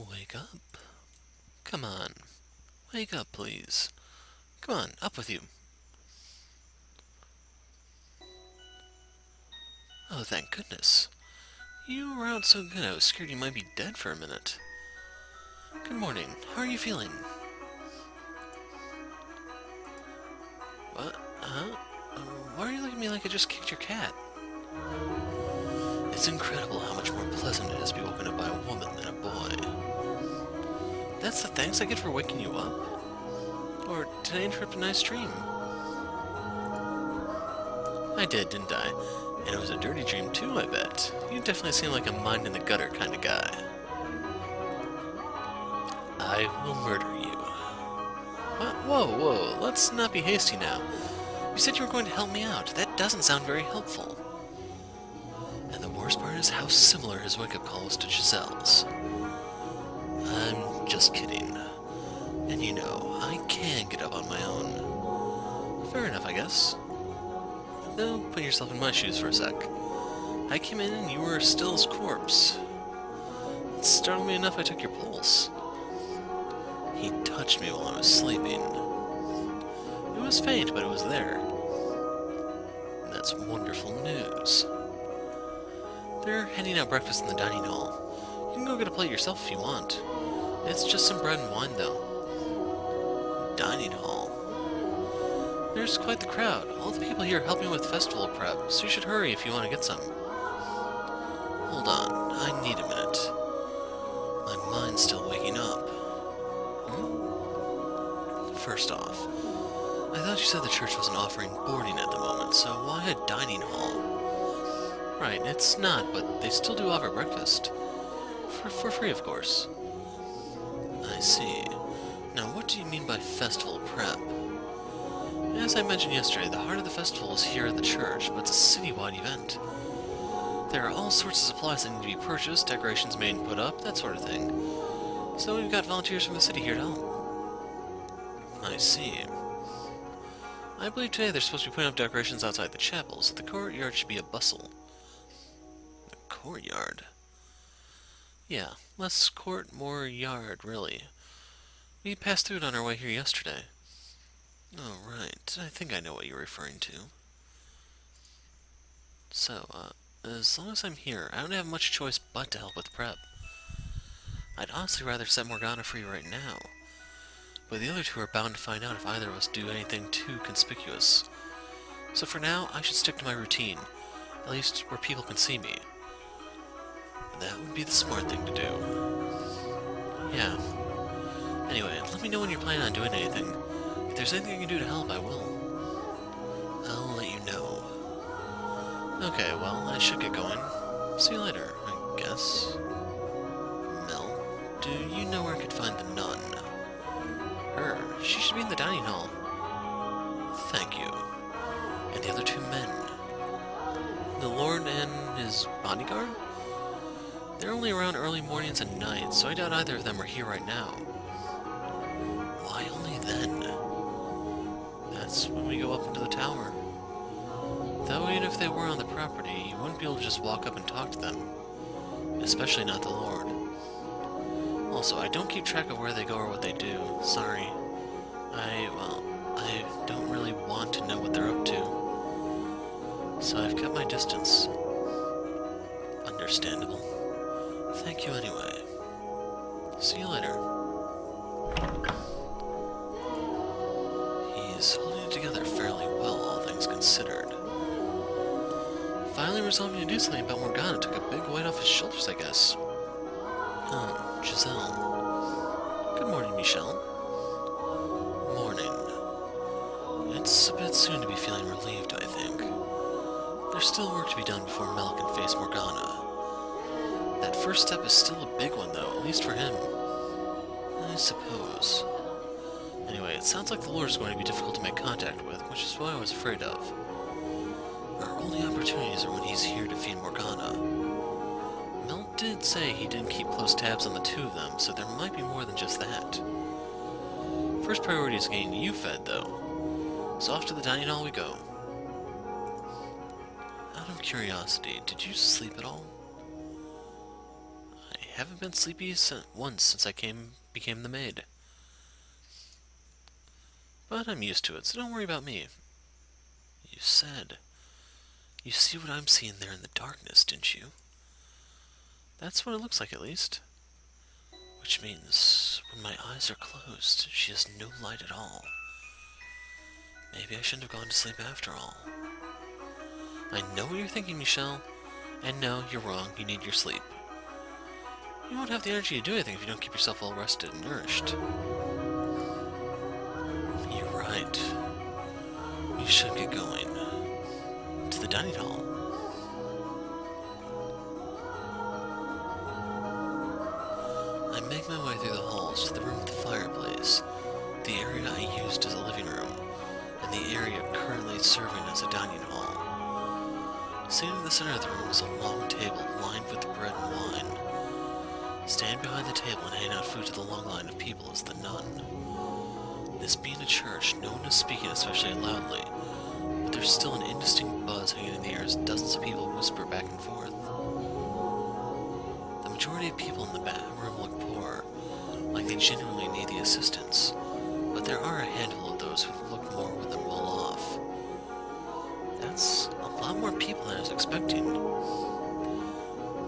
Wake up. Come on. Wake up, please. Come on, up with you. Oh, thank goodness. You were out so good I was scared you might be dead for a minute. Good morning. How are you feeling? What? Huh? Why are you looking at me like I just kicked your cat? It's incredible how much more pleasant it is to be woken up by a woman than a boy. That's the thanks I get for waking you up? Or did I interrupt a nice dream? I did, didn't I? And it was a dirty dream too, I bet. You definitely seem like a mind-in-the-gutter kind of guy. I will murder you. What? Whoa, let's not be hasty now. You said you were going to help me out. That doesn't sound very helpful. And the worst part is how similar his wake-up call was to Giselle's. I'm just kidding. And you know, I can get up on my own. Fair enough, I guess. Though, put yourself in my shoes for a sec. I came in and you were still as corpse. It startled me enough I took your pulse. He touched me while I was sleeping. It was faint, but it was there. And that's wonderful news. They're handing out breakfast in the dining hall. You can go get a plate yourself if you want. It's just some bread and wine, though. Dining hall. There's quite the crowd. All the people here helping with festival prep, so you should hurry if you want to get some. Hold on, I need a minute. My mind's still waking up. First off, I thought you said the church wasn't offering boarding at the moment, so why a dining hall? Right, it's not, but they still do offer breakfast. For free, of course. I see. Now, what do you mean by festival prep? As I mentioned yesterday, the heart of the festival is here at the church, but it's a city-wide event. There are all sorts of supplies that need to be purchased, decorations made and put up, that sort of thing. So we've got volunteers from the city here to help. I see. I believe today they're supposed to be putting up decorations outside the chapel, so the courtyard should be a bustle. The courtyard? Yeah, less court, more yard, really. We passed through it on our way here yesterday. Oh, right. I think I know what you're referring to. So, as long as I'm here, I don't have much choice but to help with prep. I'd honestly rather set Morgana free right now. But the other two are bound to find out if either of us do anything too conspicuous. So for now, I should stick to my routine, at least where people can see me. That would be the smart thing to do. Yeah. Anyway, let me know when you're planning on doing anything. If there's anything I can do to help, I will. I'll let you know. Okay, well, I should get going. See you later, I guess. Mel, do you know where I could find the nun? Her. She should be in the dining hall. Thank you. And the other two men. The Lord and his bodyguard? They're only around early mornings and nights, so I doubt either of them are here right now. Why only then? That's when we go up into the tower. Though even if they were on the property, you wouldn't be able to just walk up and talk to them. Especially not the Lord. Also, I don't keep track of where they go or what they do. Sorry. I don't really want to know what they're up to. So I've kept my distance. Understandable. Thank you anyway. See you later. He's holding it together fairly well, all things considered. Finally resolving to do something about Morgana took a big weight off his shoulders, I guess. Oh, Giselle. Good morning, Michelle. Morning. It's a bit soon to be feeling relieved, I think. There's still work to be done before Mel can face Morgana. That first step is still a big one, though, at least for him. I suppose. Anyway, it sounds like the Lord is going to be difficult to make contact with, which is what I was afraid of. Our only opportunities are when he's here to feed Morgana. Mel did say he didn't keep close tabs on the two of them, so there might be more than just that. First priority is getting you fed, though. So off to the dining hall we go. Out of curiosity, did you sleep at all? I haven't been sleepy once since I became the maid. But I'm used to it, so don't worry about me. You said... You see what I'm seeing there in the darkness, didn't you? That's what it looks like, at least. Which means, when my eyes are closed, she has no light at all. Maybe I shouldn't have gone to sleep after all. I know what you're thinking, Michelle. And no, you're wrong, you need your sleep. You won't have the energy to do anything if you don't keep yourself well rested and nourished. You're right. We should get going. To the dining hall. I make my way through the halls to the room with the fireplace, the area I used as a living room, and the area currently serving as a dining hall. Seated in the center of the room is a long table lined with bread and wine. Standing behind the table and handing out food to the long line of people is the nun. This being a church, no one is speaking especially loudly, but there's still an indistinct buzz hanging in the air as dozens of people whisper back and forth. The majority of people in the back room look poor, like they genuinely need the assistance, but there are a handful of those who look more than well off. That's a lot more people than I was expecting.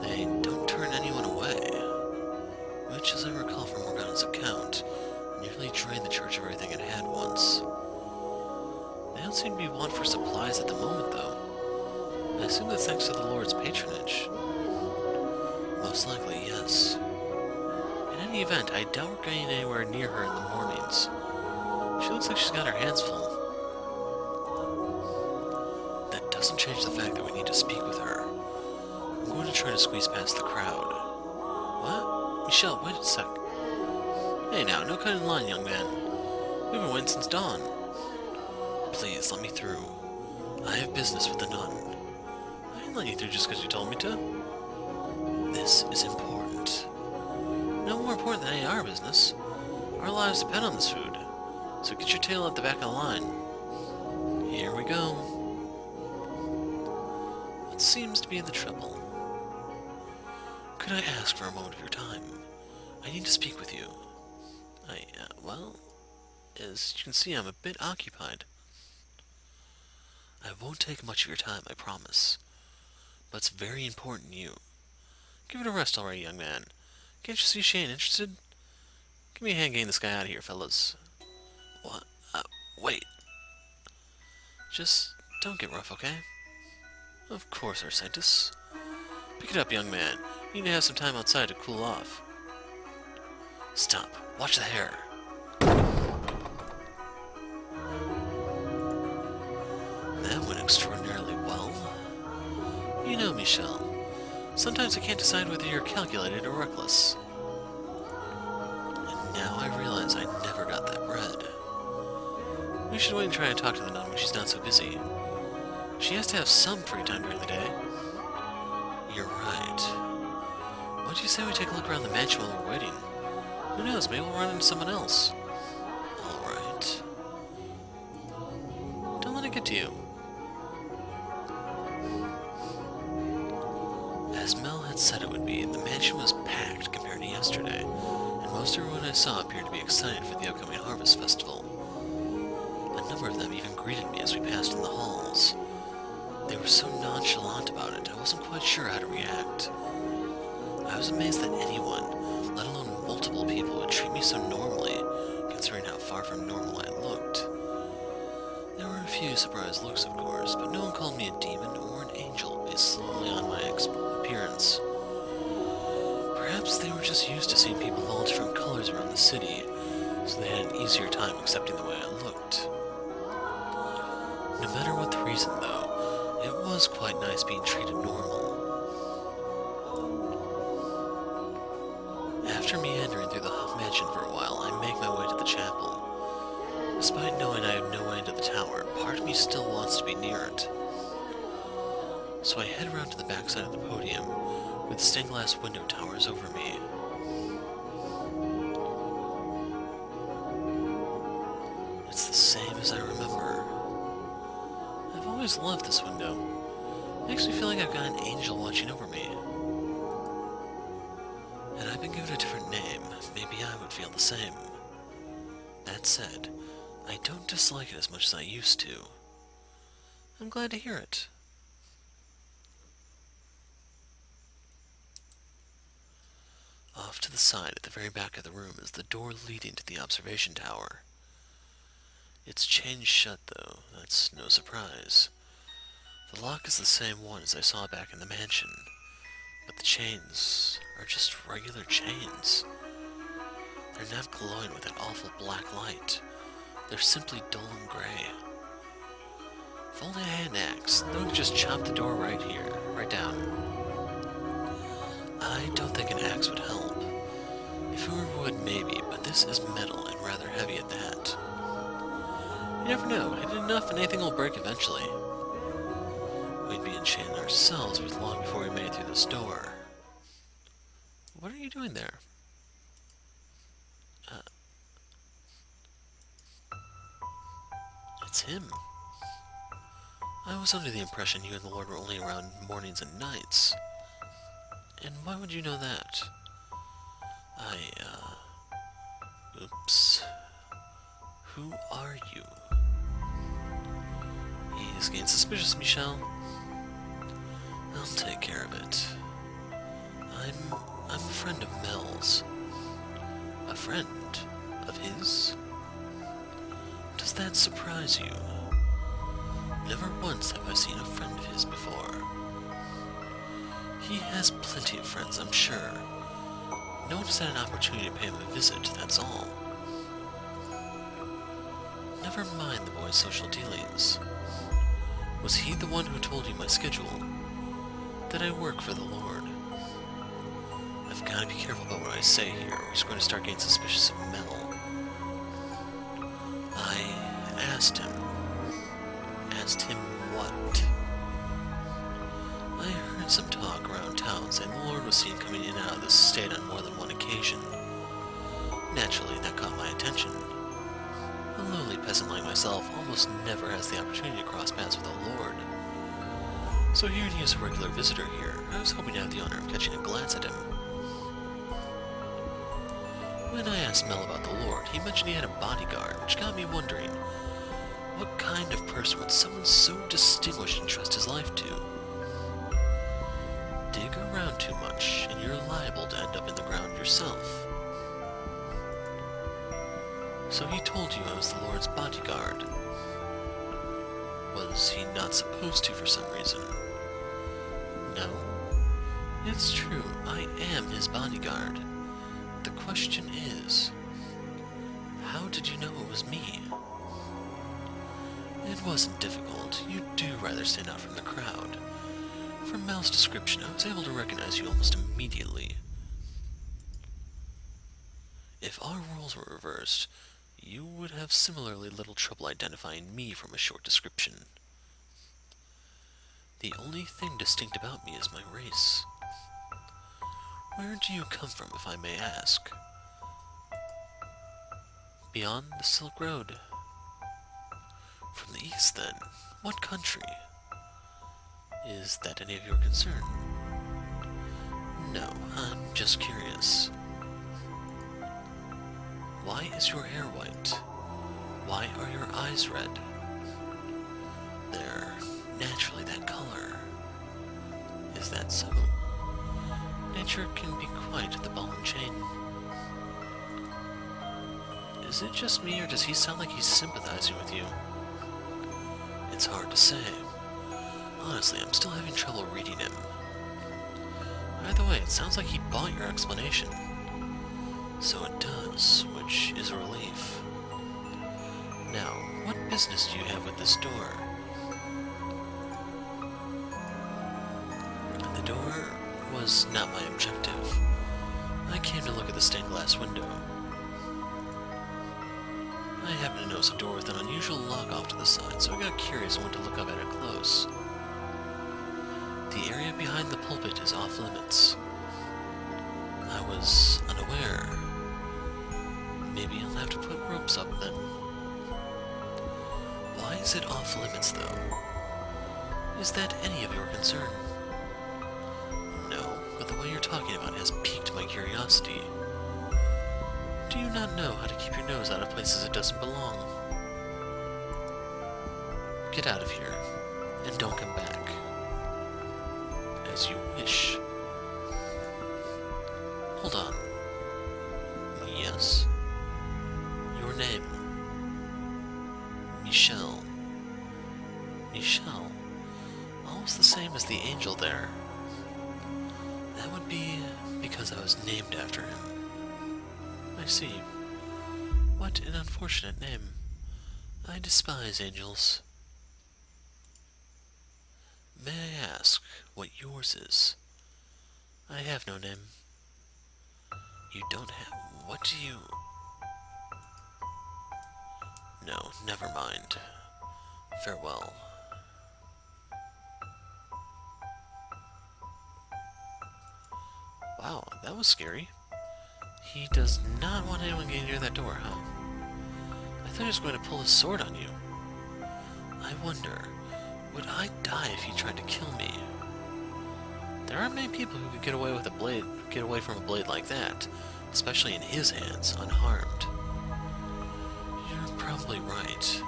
They don't turn anyone away, which, as I recall from Morgana's account, nearly drained the church of everything it had once. They don't seem to be want for supplies at the moment, though. I assume that's thanks to the Lord's patronage. Most likely, yes. In any event, I doubt we're getting anywhere near her in the mornings. She looks like she's got her hands full. That doesn't change the fact that we need to speak with her. I'm going to try to squeeze past the crowd. What? Michelle, wait a sec. Hey now, no cutting in line, young man. We've been waiting since dawn. Please, let me through. I have business with the nun. I didn't let you through just because you told me to. This is important. No more important than any of our business. Our lives depend on this food. So get your tail at the back of the line. Here we go. What seems to be the trouble? Could I ask for a moment of your time? I need to speak with you. Well, as you can see, I'm a bit occupied. I won't take much of your time, I promise. But it's very important to you. Give it a rest already, young man. Can't you see she ain't interested? Give me a hand getting this guy out of here, fellas. What? Wait. Just don't get rough, okay? Of course, Arsentis. Pick it up, young man. You need to have some time outside to cool off. Stop. Watch the hair. That went extraordinarily well. You know, Michelle, sometimes I can't decide whether you're calculated or reckless. And now I realize I never got that bread. We should wait and try and talk to the nun when she's not so busy. She has to have some free time during the day. You're right. Why don't you say we take a look around the mansion while we're waiting? Who knows, maybe we'll run into someone else. Alright. Don't let it get to you. As Mel had said it would be, the mansion was packed compared to yesterday, and most everyone I saw appeared to be excited for the upcoming Harvest Festival. A number of them even greeted me as we passed in the halls. They were so nonchalant about it, I wasn't quite sure how to react. I was amazed that anyone, let alone multiple people, would treat me so normally, considering how far from normal I looked. There were a few surprised looks, of course, but no one called me a demon or an angel based solely on my appearance. Perhaps they were just used to seeing people of all different colors around the city, so they had an easier time accepting the way I looked. No matter what the reason, though, it was quite nice being treated normal. After meandering through the mansion for a while, I make my way to the chapel. Despite knowing I have no way into the tower, part of me still wants to be near it. So I head around to the backside of the podium, with stained glass window towers over me. It's the same as I remember. I've always loved this window. It makes me feel like I've got an angel watching over me. Had I been given a different name, maybe I would feel the same. That said, I don't dislike it as much as I used to. I'm glad to hear it. Off to the side, at the very back of the room, is the door leading to the observation tower. It's chained shut, though. That's no surprise. The lock is the same one as I saw back in the mansion, but the chains are just regular chains. They're not glowing with that awful black light. They're simply dull and gray. If only I had an axe, then we could just chop the door right here, right down. I don't think an axe would help. If it were wood, maybe, but this is metal and rather heavy at that. You never know, hit it enough and anything will break eventually. We'd be enchanted ourselves long before we made it through this door. What are you doing there? It's him. I was under the impression you and the Lord were only around mornings and nights. And why would you know that? Oops. Who are you? He's getting suspicious, Michelle. I'll take care of it. I'm a friend of Mel's. A friend of his? Does that surprise you? Never once have I seen a friend of his before. He has plenty of friends, I'm sure. No one has had an opportunity to pay him a visit, that's all. Never mind the boy's social dealings. Was he the one who told you my schedule? That I work for the Lord? I've got to be careful about what I say here, or he's going to start getting suspicious of Mel. I asked him. Asked him what? I heard some talk around town saying the Lord was seen coming in and out of this state on more than one occasion. Naturally, that caught my attention. A lowly peasant like myself almost never has the opportunity to cross paths with the Lord. So hearing he is a regular visitor here, I was hoping to have the honor of catching a glance at him. When I asked Mel about the Lord, he mentioned he had a bodyguard, which got me wondering, what kind of person would someone so distinguished entrust his life to? Dig around too much, and you're liable to end up in the ground yourself. So he told you I was the Lord's bodyguard. Was he not supposed to for some reason? No. It's true, I am his bodyguard. The question is, how did you know it was me? It wasn't difficult. You do rather stand out from the crowd. From Mel's description, I was able to recognize you almost immediately. If our roles were reversed, you would have similarly little trouble identifying me from a short description. The only thing distinct about me is my race. Where do you come from, if I may ask? Beyond the Silk Road. From the east, then. What country? Is that any of your concern? No, I'm just curious. Why is your hair white? Why are your eyes red? They're naturally that color. Is that so? Nature can be quite the ball and chain. Is it just me, or does he sound like he's sympathizing with you? It's hard to say. Honestly, I'm still having trouble reading him. Either way, it sounds like he bought your explanation. So it does, which is a relief. Now, what business do you have with this door? The door was not my objective. I came to look at the stained glass window. I happened to notice a door with an unusual lock off to the side, so I got curious and went to look up at it close. The area behind the pulpit is off limits. I was unaware. Maybe I'll have to put ropes up then. Why is it off limits, though? Is that any of your concern? No, but the way you're talking about it has piqued my curiosity. Do you not know how to keep your nose out of places it doesn't belong? Get out of here, and don't come back. As you wish. Hold on. Yes? Your name? Michelle. Michelle? Almost the same as the angel there. That would be because I was named after him. I see. What an unfortunate name. I despise angels. May I ask what yours is? I have no name. You don't have... What do you... No, never mind. Farewell. Wow, that was scary. He does not want anyone getting near that door, huh? I thought he was going to pull his sword on you. I wonder, would I die if he tried to kill me? There aren't many people who could get away from a blade like that, especially in his hands, unharmed. You're probably right.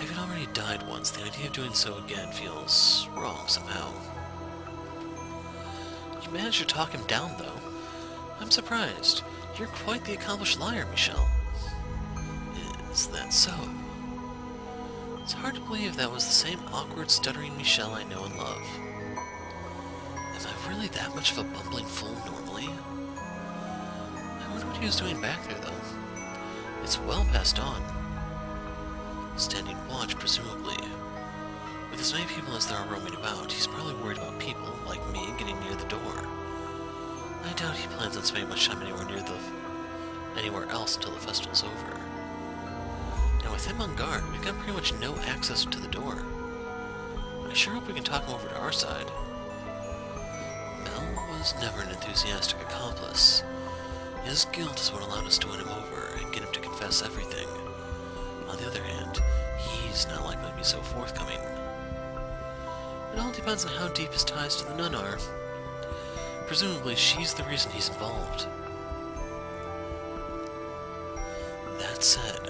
Having already died once, the idea of doing so again feels wrong somehow. You managed to talk him down, though. I'm surprised. You're quite the accomplished liar, Michelle. Is that so? It's hard to believe that was the same awkward, stuttering Michelle I know and love. Am I really that much of a bumbling fool normally? I wonder what he was doing back there, though. It's well past dawn. Standing watch, presumably. With as many people as there are roaming about, he's probably worried about people, like me, getting near the door. I doubt he plans on spending much time anywhere else until the festival's over. And with him on guard, we've got pretty much no access to the door. I sure hope we can talk him over to our side. Mel was never an enthusiastic accomplice. His guilt is what allowed us to win him over and get him to confess everything. On the other hand, he's not likely to be so forthcoming. It all depends on how deep his ties to the nun are. Presumably, she's the reason he's involved. That said,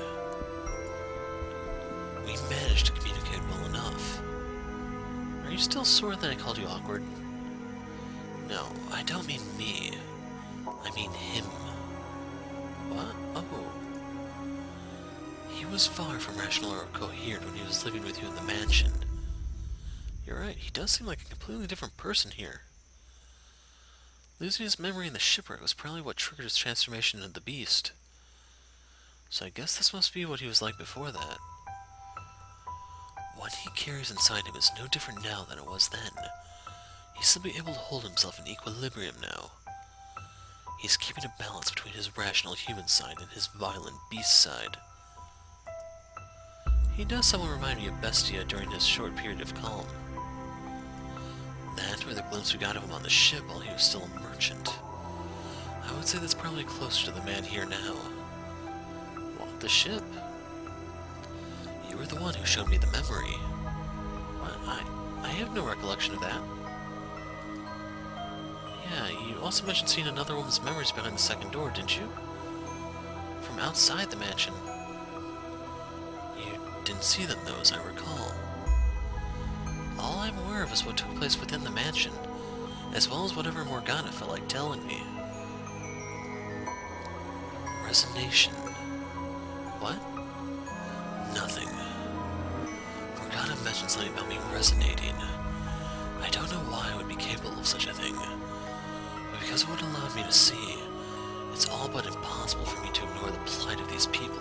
we managed to communicate well enough. Are you still sore that I called you awkward? No, I don't mean me. I mean him. What? Oh. He was far from rational or coherent when he was living with you in the mansion. You're right, he does seem like a completely different person here. Losing his memory in the shipwreck was probably what triggered his transformation into the beast. So I guess this must be what he was like before that. What he carries inside him is no different now than it was then. He's simply able to hold himself in equilibrium now. He's keeping a balance between his rational human side and his violent beast side. He does somewhat remind me of Bestia during his short period of calm. That, or the glimpse we got of him on the ship while he was still a merchant. I would say that's probably closer to the man here now. What, the ship? You were the one who showed me the memory. What? I have no recollection of that. Yeah, you also mentioned seeing another woman's memories behind the second door, didn't you? From outside the mansion. You didn't see them, though, as I recall. All I'm aware of is what took place within the mansion, as well as whatever Morgana felt like telling me. Resonation. What? Nothing. Morgana mentioned something about me resonating. I don't know why I would be capable of such a thing, but because of what it allowed me to see, it's all but impossible for me to ignore the plight of these people.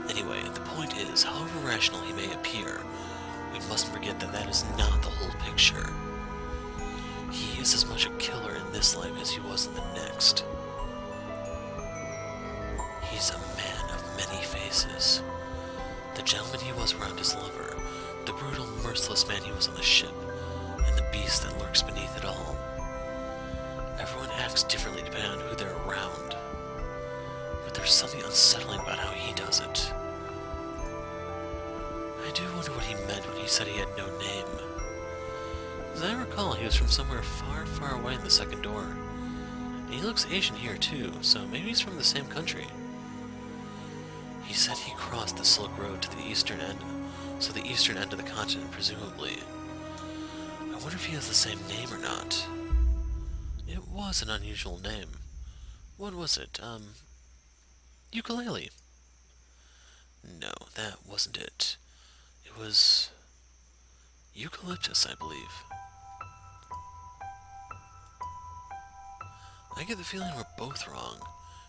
Anyway, the point is, however rational he may appear, we mustn't forget that that is not the whole picture. He is as much a killer in this life as he was in the next. He's a man of many faces. The gentleman he was around his lover, the brutal, merciless man he was on the ship, and the beast that lurks beneath it all. Everyone acts differently depending on who they're around, but there's something unsettling about how he does it. I do wonder what he meant when he said he had no name. As I recall, he was from somewhere far, far away in the second door. And he looks Asian here too, so maybe he's from the same country. He said he crossed the Silk Road to the eastern end, so the eastern end of the continent, presumably. I wonder if he has the same name or not. It was an unusual name. What was it? Ukulele. No, that wasn't it. It was eucalyptus, I believe. I get the feeling we're both wrong,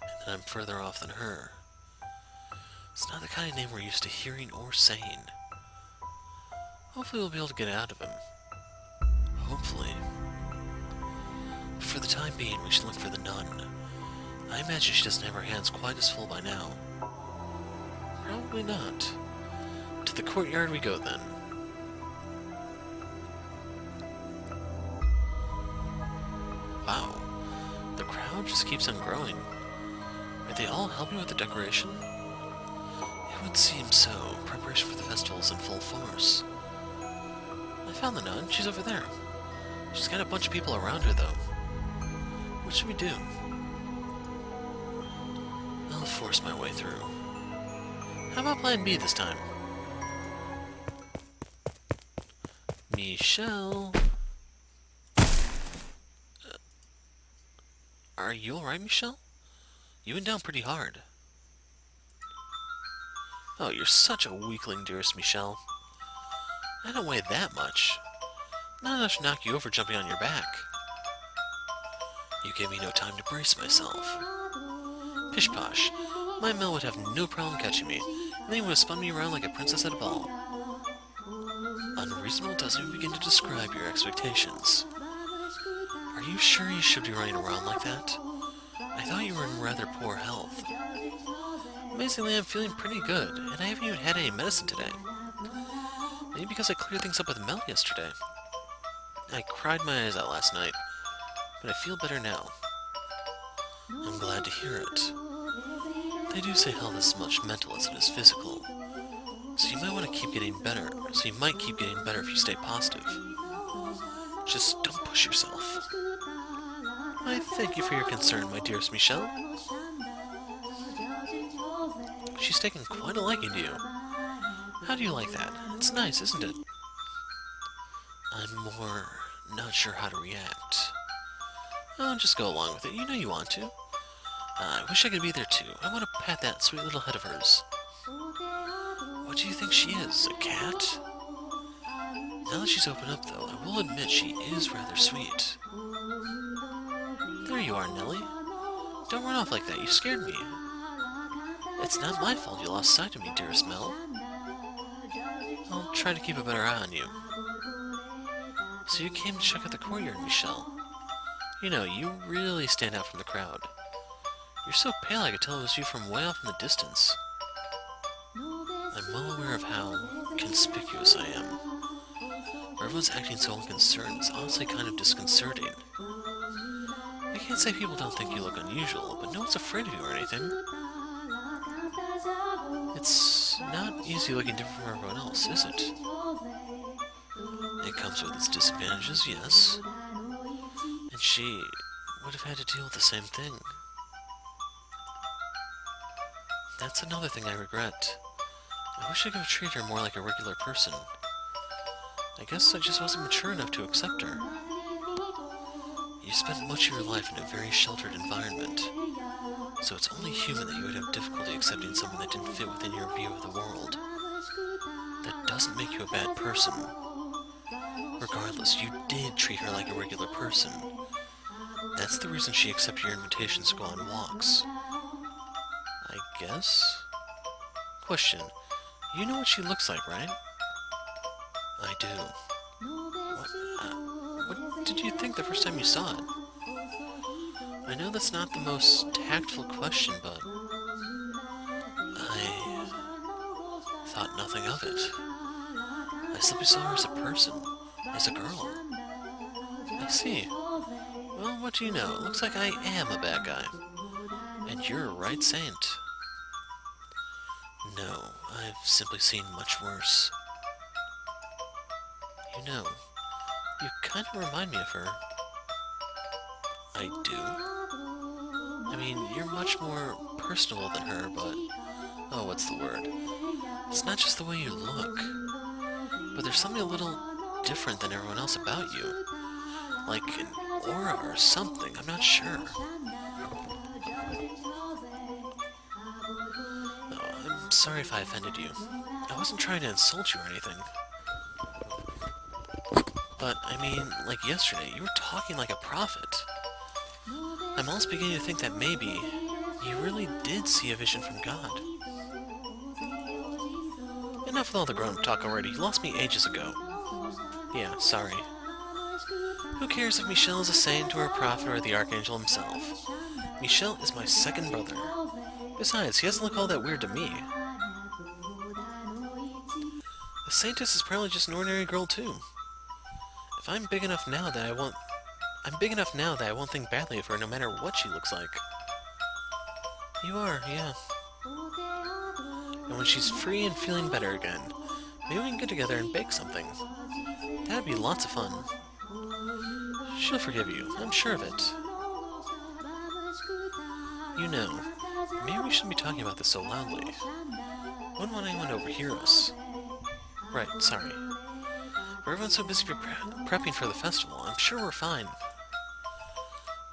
and that I'm further off than her. It's not the kind of name we're used to hearing or saying. Hopefully we'll be able to get it out of him. Hopefully. But for the time being, we should look for the nun. I imagine she doesn't have her hands quite as full by now. Probably not. To the courtyard we go then. Wow. The crowd just keeps on growing. Are they all helping with the decoration? It would seem so. Preparation for the festival is in full force. I found the nun. She's over there. She's got a bunch of people around her, though. What should we do? I'll force my way through. How about plan B this time? Michelle? Are you alright, Michelle? You went down pretty hard. Oh, you're such a weakling, dearest Michelle. I don't weigh that much. Not enough to knock you over jumping on your back. You gave me no time to brace myself. Pish-posh. My Mel would have no problem catching me, and then he would have spun me around like a princess at a ball. Unreasonable doesn't even begin to describe your expectations. Are you sure you should be running around like that? I thought you were in rather poor health. Amazingly, I'm feeling pretty good, and I haven't even had any medicine today. Maybe because I cleared things up with Mel yesterday. I cried my eyes out last night, but I feel better now. I'm glad to hear it. They do say health is as much mental as it is physical, so you might want to keep getting better. So you might keep getting better if you stay positive. Just don't push yourself. I thank you for your concern, my dearest Michelle. She's taken quite a liking to you. How do you like that? It's nice, isn't it? I'm more not sure how to react. Oh, just go along with it. You know you want to. I wish I could be there too. I want to pat that sweet little head of hers. What do you think she is? A cat? Now that she's opened up, though, I will admit she is rather sweet. There you are, Nellie. Don't run off like that. You scared me. It's not my fault you lost sight of me, dearest Mel. I'll try to keep a better eye on you. So you came to check out the courtyard, Michelle. You know, you really stand out from the crowd. You're so pale I could tell it was you from way off in the distance. I'm well aware of how conspicuous I am. Where everyone's acting so unconcerned is honestly kind of disconcerting. I can't say people don't think you look unusual, but no one's afraid of you or anything. It's not easy looking different from everyone else, is it? It comes with its disadvantages, yes. And she would have had to deal with the same thing. That's another thing I regret. I wish I could have treated her more like a regular person. I guess I just wasn't mature enough to accept her. You spent much of your life in a very sheltered environment, so it's only human that you would have difficulty accepting something that didn't fit within your view of the world. That doesn't make you a bad person. Regardless, you did treat her like a regular person. That's the reason she accepted your invitations to go on walks. I guess? Question. You know what she looks like, right? I do. What did you think the first time you saw it? I know that's not the most tactful question, but I thought nothing of it. I simply saw her as a person, as a girl. I see. Well, what do you know? It looks like I am a bad guy. And you're a right saint. No, I've simply seen much worse. You know, You kind of remind me of her. I do? I mean, you're much more personable than her, but... Oh, what's the word? It's not just the way you look, but there's something a little different than everyone else about you. Like an aura or something, I'm not sure. Oh, I'm sorry if I offended you. I wasn't trying to insult you or anything. But, I mean, like yesterday, you were talking like a prophet. I'm almost beginning to think that maybe you really did see a vision from God. Enough with all the grown-up talk already. You lost me ages ago. Yeah, sorry. Who cares if Michel is a saint or a prophet or the Archangel himself? Michel is my second brother. Besides, he doesn't look all that weird to me. The saintess is probably just an ordinary girl too. If I'm big enough now that I won't... I'm big enough now that I won't think badly of her no matter what she looks like. You are, yeah. And when she's free and feeling better again, maybe we can get together and bake something. That'd be lots of fun. She'll forgive you, I'm sure of it. You know, maybe we shouldn't be talking about this so loudly. Wouldn't want anyone to overhear us. Right, sorry. But everyone's so busy prepping for the festival, I'm sure we're fine.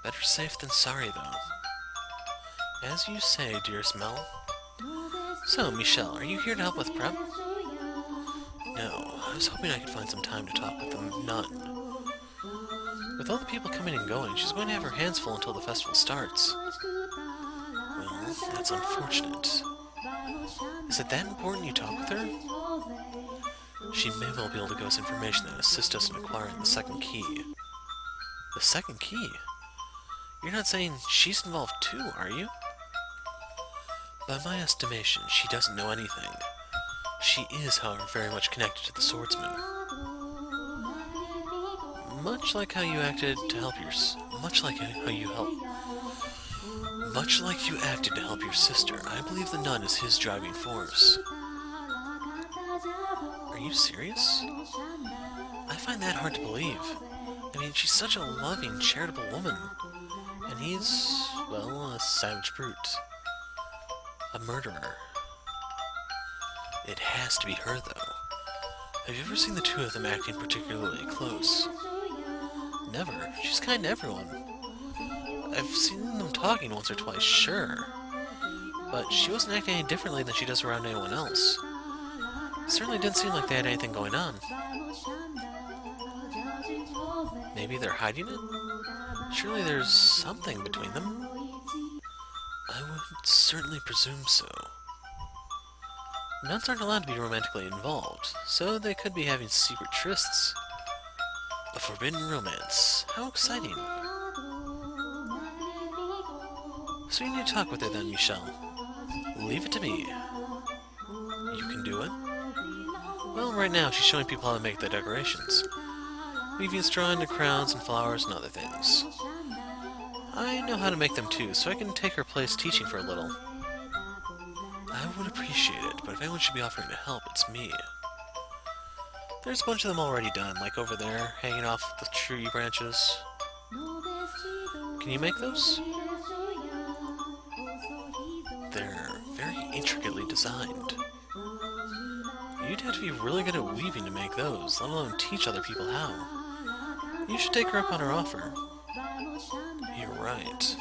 Better safe than sorry, though. As you say, dearest Mel. So, Michel, are you here to help with prep? No, I was hoping I could find some time to talk with the nun. With all the people coming and going, she's going to have her hands full until the festival starts. Well, that's unfortunate. Is it that important you talk with her? She may well be able to give us information that assists us in acquiring the second key. The second key? You're not saying she's involved too, are you? By my estimation, she doesn't know anything. She is, however, very much connected to the swordsman. Much like how you acted to help Much like you acted to help your sister, I believe the nun is his driving force. Are you serious? I find that hard to believe. I mean, she's such a loving, charitable woman. And he's, well, a savage brute. A murderer. It has to be her, though. Have you ever seen the two of them acting particularly close? Never. She's kind to everyone. I've seen them talking once or twice, sure. But she wasn't acting any differently than she does around anyone else. It certainly didn't seem like they had anything going on. Maybe they're hiding it? Surely there's something between them. I would certainly presume so. Nuns aren't allowed to be romantically involved, so they could be having secret trysts. A forbidden romance. How exciting. So you need to talk with her then, Michel. Leave it to me. You can do it? Well, right now she's showing people how to make the decorations. Weaving straw into crowns and flowers and other things. I know how to make them too, so I can take her place teaching for a little. I would appreciate it, but if anyone should be offering to help, it's me. There's a bunch of them already done, like over there, hanging off the tree branches. Can you make those? They're very intricately designed. You'd have to be really good at weaving to make those, let alone teach other people how. You should take her up on her offer. You're right.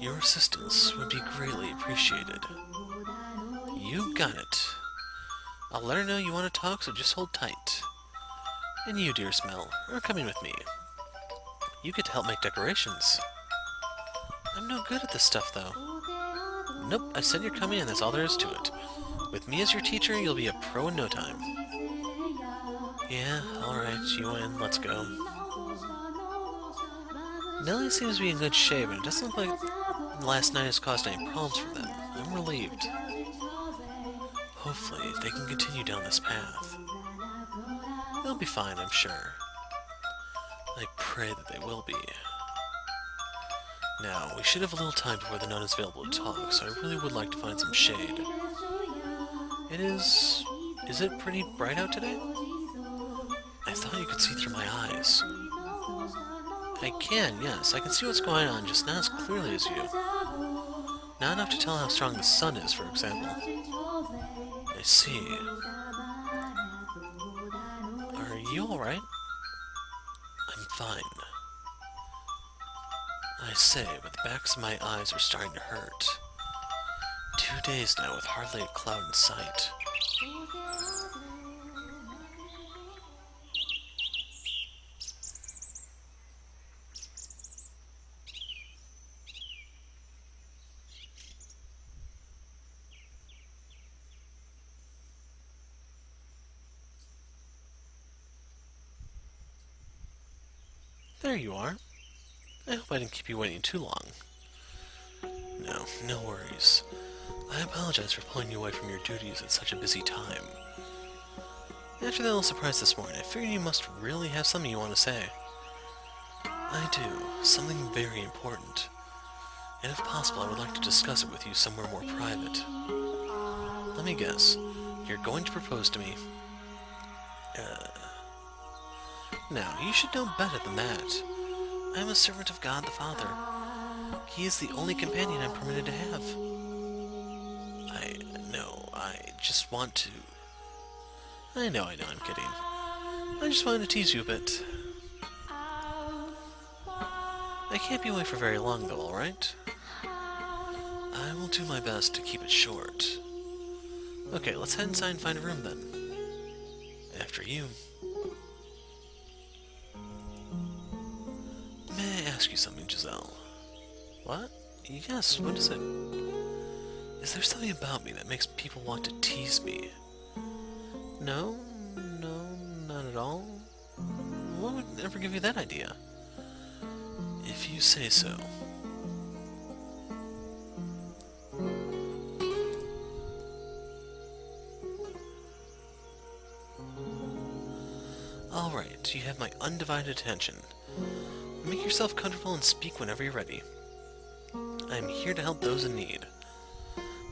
Your assistance would be greatly appreciated. You got it. I'll let her know you want to talk, so just hold tight. And you, dearest Mel, are coming with me. You get to help make decorations. I'm no good at this stuff, though. Nope, I said you're coming and that's all there is to it. With me as your teacher, you'll be a pro in no time. Yeah, alright, you win, let's go. Nellie seems to be in good shape, and it doesn't look like last night has caused any problems for them. I'm relieved. Hopefully, they can continue down this path. They'll be fine, I'm sure. I pray that they will be. Now, we should have a little time before the nun is available to talk, so I really would like to find some shade. It is... Is it pretty bright out today? I thought you could see through my eyes. I can, yes. I can see what's going on, just not as clearly as you. Not enough to tell how strong the sun is, for example. I see. Are you alright? I'm fine. I say, but the backs of my eyes are starting to hurt. 2 days now with hardly a cloud in sight. There you are. I hope I didn't keep you waiting too long. No, no worries. I apologize for pulling you away from your duties at such a busy time. After that little surprise this morning, I figured you must really have something you want to say. I do. Something very important. And if possible, I would like to discuss it with you somewhere more private. Let me guess. You're going to propose to me. Now, you should know better than that. I am a servant of God the Father. He is the only companion I'm permitted to have. I know, I just want to... I know, I'm kidding. I just wanted to tease you a bit. I can't be away for very long, though, alright? I will do my best to keep it short. Okay, let's head inside and find a room, then. After you. May I ask you something, Giselle? What? Yes, what is it? Is there something about me that makes people want to tease me? No, not at all. What would ever give you that idea? If you say so. Alright, you have my undivided attention. Make yourself comfortable and speak whenever you're ready. I am here to help those in need.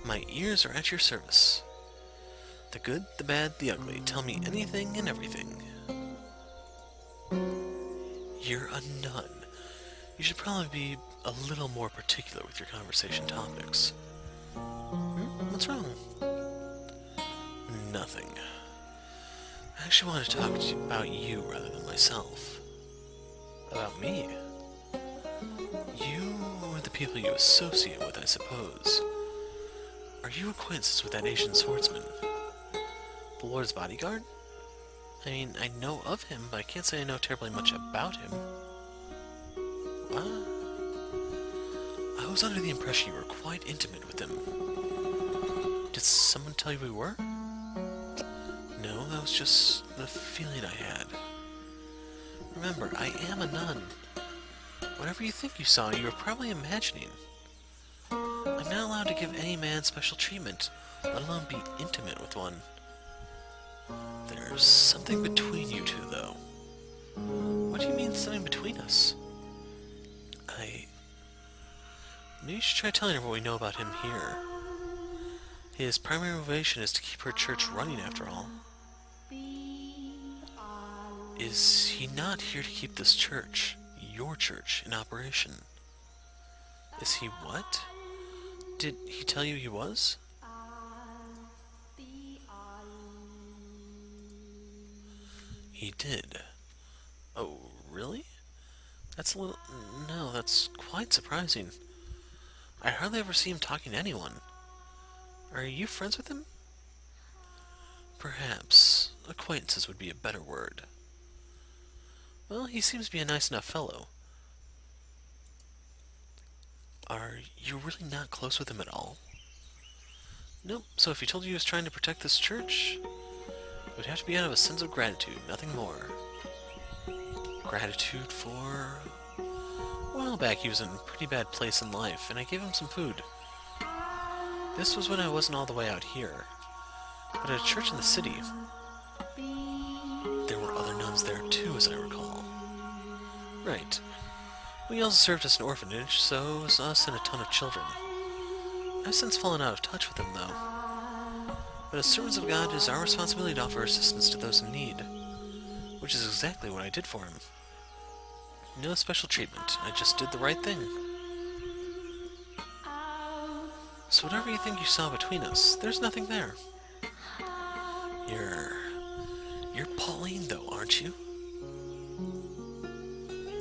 My ears are at your service. The good, the bad, the ugly. Tell me anything and everything. You're a nun. You should probably be a little more particular with your conversation topics. What's wrong? Nothing. I actually want to talk to you about you rather than myself. About me? You or the people you associate with, I suppose. Are you acquaintances with that Asian swordsman? The Lord's bodyguard? I mean, I know of him, but I can't say I know terribly much about him. What? I was under the impression you were quite intimate with him. Did someone tell you we were? No, that was just the feeling I had. Remember, I am a nun. Whatever you think you saw, you were probably imagining. I'm not allowed to give any man special treatment, let alone be intimate with one. There's something between you two, though. What do you mean, something between us? Maybe you should try telling her what we know about him here. His primary motivation is to keep her church running, after all. Is he not here to keep this church, your church, in operation? Is he what? Did he tell you he was? He did. Oh, really? That's a little... No, that's quite surprising. I hardly ever see him talking to anyone. Are you friends with him? Perhaps. Acquaintances would be a better word. Well, he seems to be a nice enough fellow. Are you really not close with him at all? Nope, so if he told you he was trying to protect this church, it would have to be out of a sense of gratitude, nothing more. Gratitude for... A while back he was in a pretty bad place in life, and I gave him some food. This was when I wasn't all the way out here, but at a church in the city. There were other nuns there too, as I recall. Right. We also served as an orphanage, so it was us and a ton of children. I've since fallen out of touch with them, though. But as servants of God, it is our responsibility to offer assistance to those in need. which is exactly what I did for him. No special treatment, I just did the right thing. So whatever you think you saw between us, there's nothing there. You're Pauline, though, aren't you?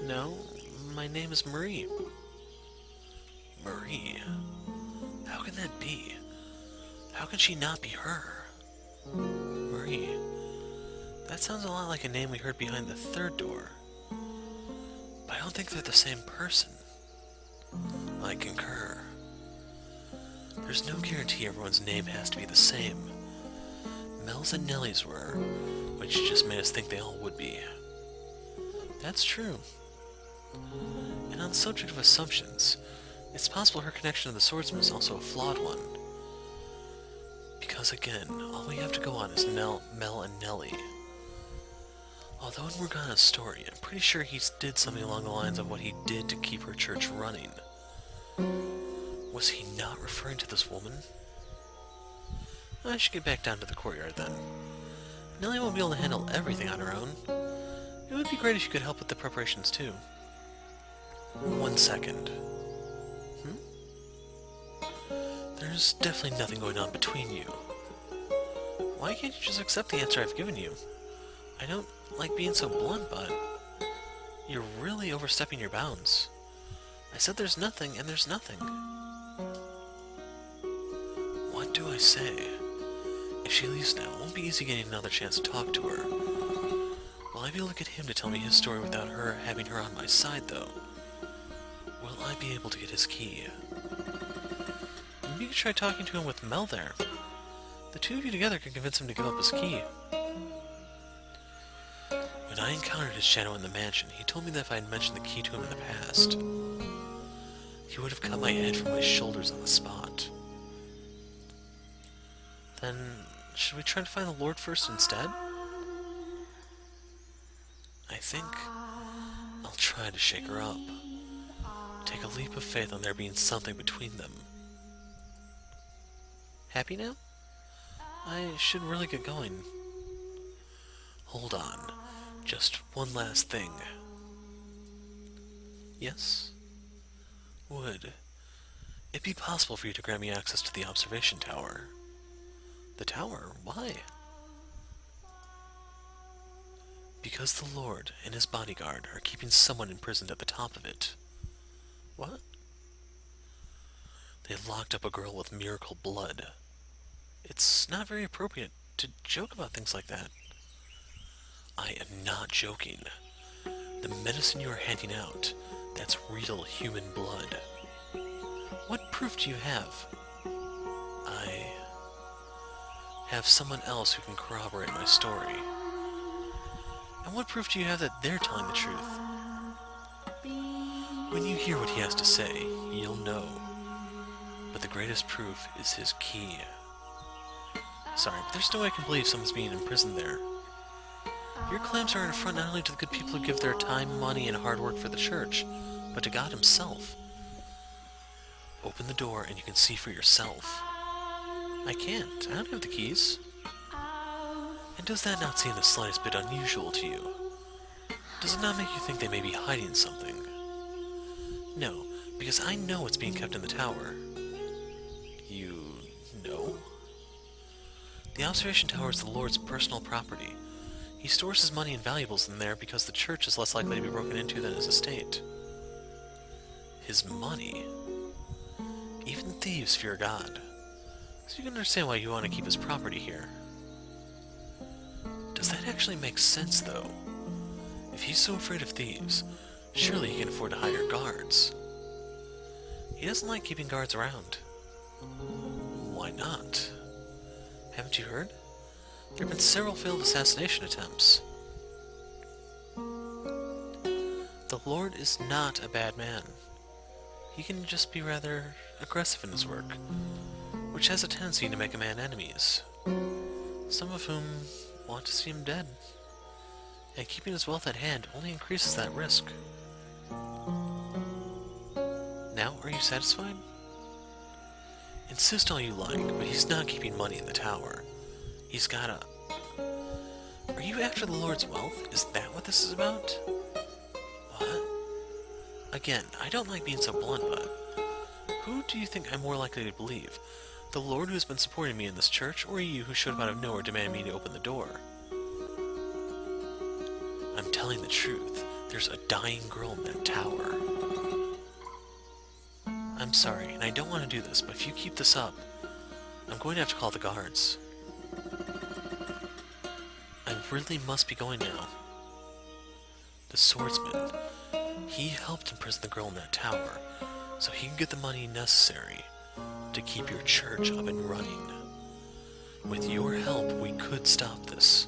No, my name is Marie. Marie? How can that be? How can she not be her? Marie. That sounds a lot like a name we heard behind the third door. But I don't think they're the same person. I concur. There's no guarantee everyone's name has to be the same. Mel's and Nellie's were, which just made us think they all would be. That's true. And on the subject of assumptions, it's possible her connection to the swordsman is also a flawed one. Because again, all we have to go on is Mel and Nellie. Although in Morgana's story, I'm pretty sure he did something along the lines of what he did to keep her church running. Was he not referring to this woman? I should get back down to the courtyard then. Nellie won't be able to handle everything on her own. It would be great if you could help with the preparations too. 1 second. There's definitely nothing going on between you. Why can't you just accept the answer I've given you? I don't like being so blunt, but you're really overstepping your bounds. I said there's nothing, and there's nothing. What do I say? If she leaves now, it won't be easy getting another chance to talk to her. Will I be able to get him to tell me his story without her having her on my side, though? Will I be able to get his key? Maybe you could try talking to him with Mel there. The two of you together could convince him to give up his key. When I encountered his shadow in the mansion, he told me that if I had mentioned the key to him in the past, he would have cut my head from my shoulders on the spot. Then, should we try to find the Lord first instead? I think I'll try to shake her up. Take a leap of faith on there being something between them. Happy now? I should really get going. Hold on. Just one last thing. Yes? Would it be possible for you to grant me access to the observation tower? The tower? Why? Because the Lord and his bodyguard are keeping someone imprisoned at the top of it. What? They locked up a girl with miracle blood. It's not very appropriate to joke about things like that. I am not joking. The medicine you are handing out, that's real human blood. What proof do you have? I have someone else who can corroborate my story. And what proof do you have that they're telling the truth? When you hear what he has to say, you'll know. But the greatest proof is his key. Sorry, but there's no way I can believe someone's being imprisoned there. Your claims are an affront not only to the good people who give their time, money, and hard work for the church, but to God himself. Open the door and you can see for yourself. I can't. I don't have the keys. And does that not seem the slightest bit unusual to you? Does it not make you think they may be hiding something? No, because I know what's being kept in the tower. You know? The observation tower is the Lord's personal property. He stores his money and valuables in there because the church is less likely to be broken into than his estate. His money? Even thieves fear God. So you can understand why you want to keep his property here. Does that actually make sense, though? If he's so afraid of thieves, surely he can afford to hire guards. He doesn't like keeping guards around. Why not? Haven't you heard? There have been several failed assassination attempts. The Lord is not a bad man. He can just be rather aggressive in his work, which has a tendency to make a man enemies, some of whom want to see him dead, and keeping his wealth at hand only increases that risk. Now, are you satisfied? Insist all you like, but he's not keeping money in the tower. He's gotta... Are you you after the Lord's wealth? Is that what this is about? What? Again, I don't like being so blunt, but who do you think I'm more likely to believe? The Lord who has been supporting me in this church, or you who showed up out of nowhere demanding me to open the door? I'm telling the truth. There's a dying girl in that tower. I'm sorry, and I don't want to do this, but if you keep this up, I'm going to have to call the guards. I really must be going now. The swordsman, he helped imprison the girl in that tower, so he can get the money necessary to keep your church up and running. With your help, we could stop this.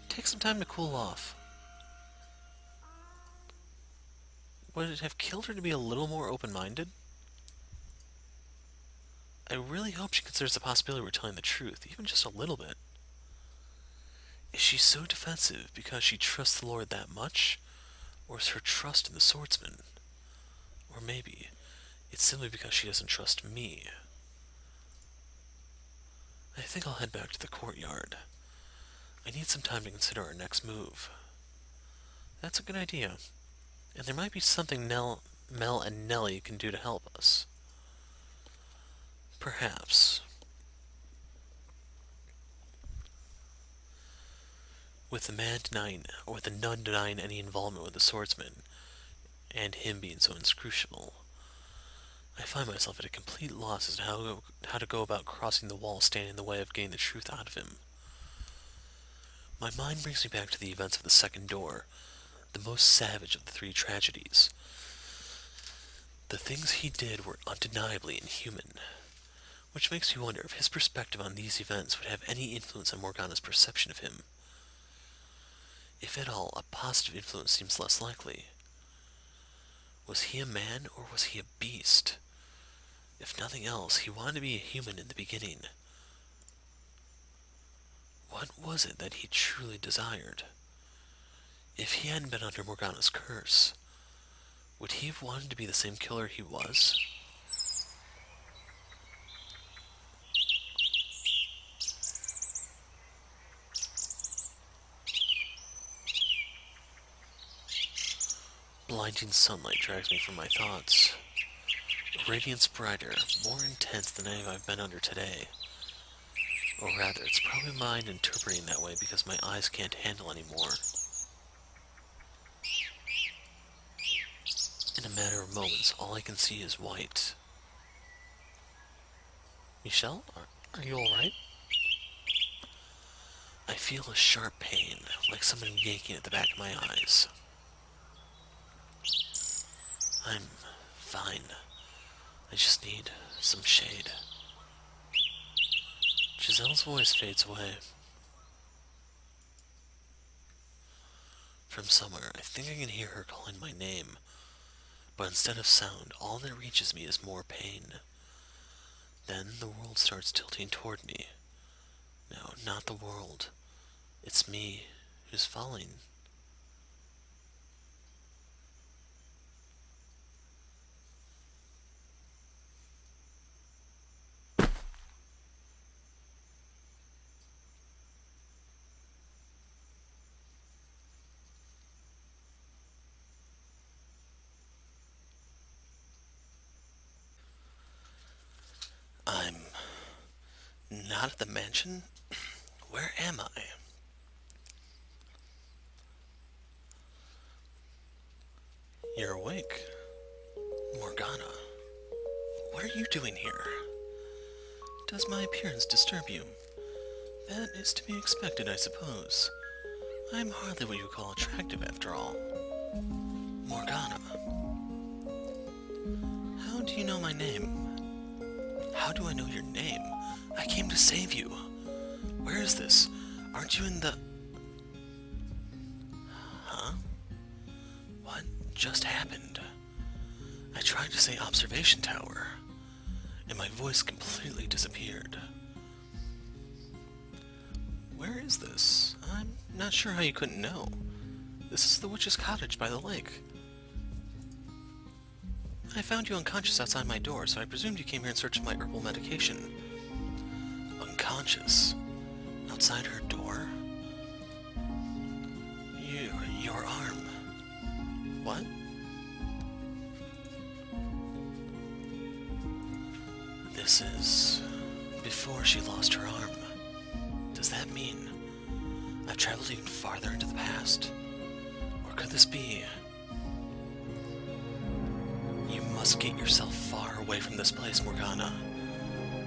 Take some time to cool off. Would it have killed her to be a little more open-minded? I really hope she considers the possibility we're telling the truth, even just a little bit. Is she so defensive because she trusts the Lord that much? Or is her trust in the swordsman? Or maybe it's simply because she doesn't trust me. I think I'll head back to the courtyard. I need some time to consider our next move. That's a good idea. And there might be something Mel and Nellie can do to help us. Perhaps. With the nun denying any involvement with the swordsman, and him being so inscrutable, I find myself at a complete loss as to how to go about crossing the wall standing in the way of getting the truth out of him. My mind brings me back to the events of the second door, the most savage of the three tragedies. The things he did were undeniably inhuman, which makes me wonder if his perspective on these events would have any influence on Morgana's perception of him. If at all, a positive influence seems less likely. Was he a man, or was he a beast? If nothing else, he wanted to be a human in the beginning. What was it that he truly desired? If he hadn't been under Morgana's curse, would he have wanted to be the same killer he was? Blinding sunlight drags me from my thoughts. A radiance brighter, more intense than any I've been under today. Or rather, it's probably mine interpreting that way because my eyes can't handle anymore. In a matter of moments, all I can see is white. Michelle, are you alright? I feel a sharp pain, like someone yanking at the back of my eyes. I'm fine. I just need some shade. Giselle's voice fades away. From somewhere, I think I can hear her calling my name, but instead of sound, all that reaches me is more pain. Then the world starts tilting toward me. No, not the world. It's me who's falling. I'm not at the mansion? Where am I? You're awake. Morgana, what are you doing here? Does my appearance disturb you? That is to be expected, I suppose. I'm hardly what you call attractive, after all. Morgana. How do you know my name? How do I know your name? I came to save you. Where is this? Aren't you in the... Huh? What just happened? I tried to say observation tower, and my voice completely disappeared. Where is this? I'm not sure how you couldn't know. This is the witch's cottage by the lake. I found you unconscious outside my door, so I presumed you came here in search of my herbal medication. Unconscious? Outside her door? Your arm. What? This is before she lost her arm. Does that mean I've traveled even farther into the past? Or could this be... You must get yourself far away from this place, Morgana.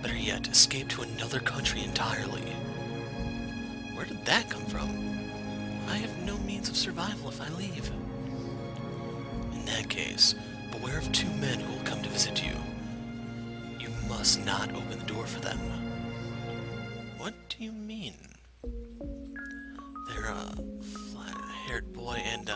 Better yet, escape to another country entirely. Where did that come from? I have no means of survival if I leave. In that case, beware of two men who will come to visit you. You must not open the door for them. What do you mean? They're a flat-haired boy and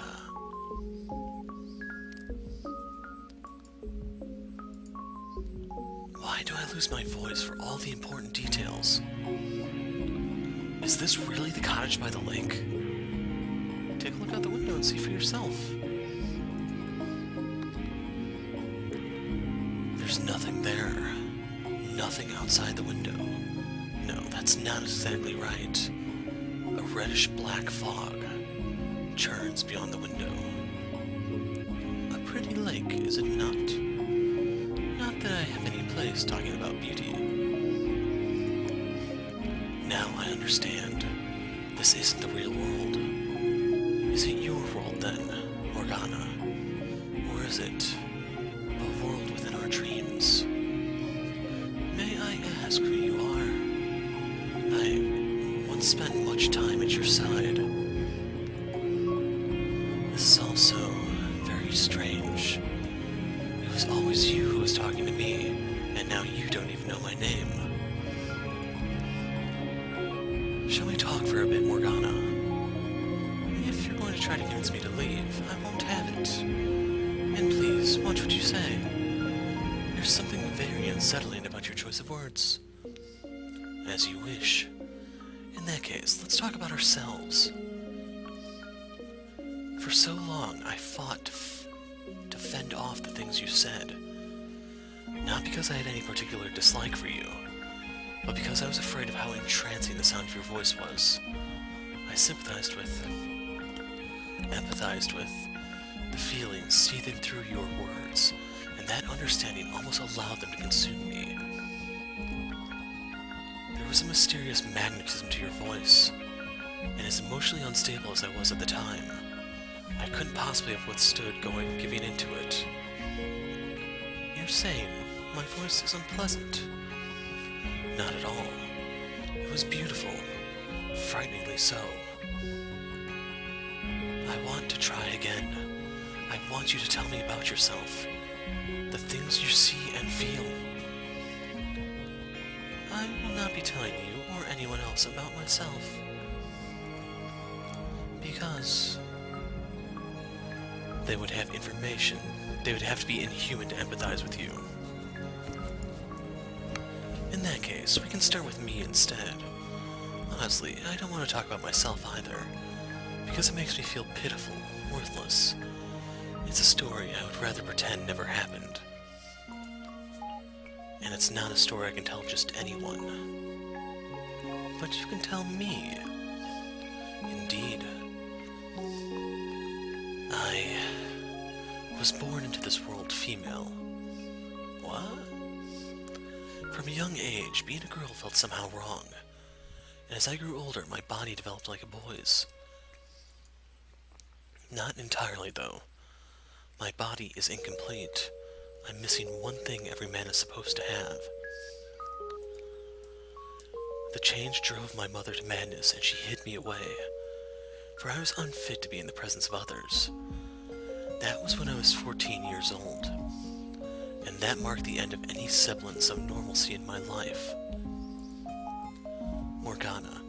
Why do I lose my voice for all the important details? Is this really the cottage by the lake? Take a look out the window and see for yourself. There's nothing there. Nothing outside the window. No, that's not exactly right. A reddish-black fog churns beyond the window. A pretty lake, is it not? Not that I have any place talking about beauty. Now I understand. This isn't the real world. Is it your world then, Morgana? Or is it a world within our dreams? May I ask who you are? I once spent much time at your side. This is also very strange. It was always you who was talking to me, and now you don't even know my name. Shall we talk for a bit, Morgana? If you're going to try to convince me to leave, I won't have it. And please, watch what you say. There's something very unsettling about your choice of words. As you wish. In that case, let's talk about ourselves. For so long, I fought to fend off the things you said. Not because I had any particular dislike for you, but because I was afraid of how entrancing the sound of your voice was. I empathized with the feelings seething through your words, and that understanding almost allowed them to consume me. There was a mysterious magnetism to your voice, and as emotionally unstable as I was at the time, I couldn't possibly have withstood giving into it. You're saying my voice is unpleasant? Not at all. It was beautiful, frighteningly so. I want to try again. I want you to tell me about yourself, the things you see and feel. I will not be telling you or anyone else about myself, because they would have information. They would have to be inhuman to empathize with you. In that case, we can start with me instead. Honestly, I don't want to talk about myself either, because it makes me feel pitiful, worthless. It's a story I would rather pretend never happened. And it's not a story I can tell just anyone. But you can tell me. Indeed. I was born into this world female. What? From a young age, being a girl felt somehow wrong. And as I grew older, my body developed like a boy's. Not entirely, though. My body is incomplete. I'm missing one thing every man is supposed to have. The change drove my mother to madness, and she hid me away, for I was unfit to be in the presence of others. That was when I was 14 years old, and that marked the end of any semblance of normalcy in my life. Morgana,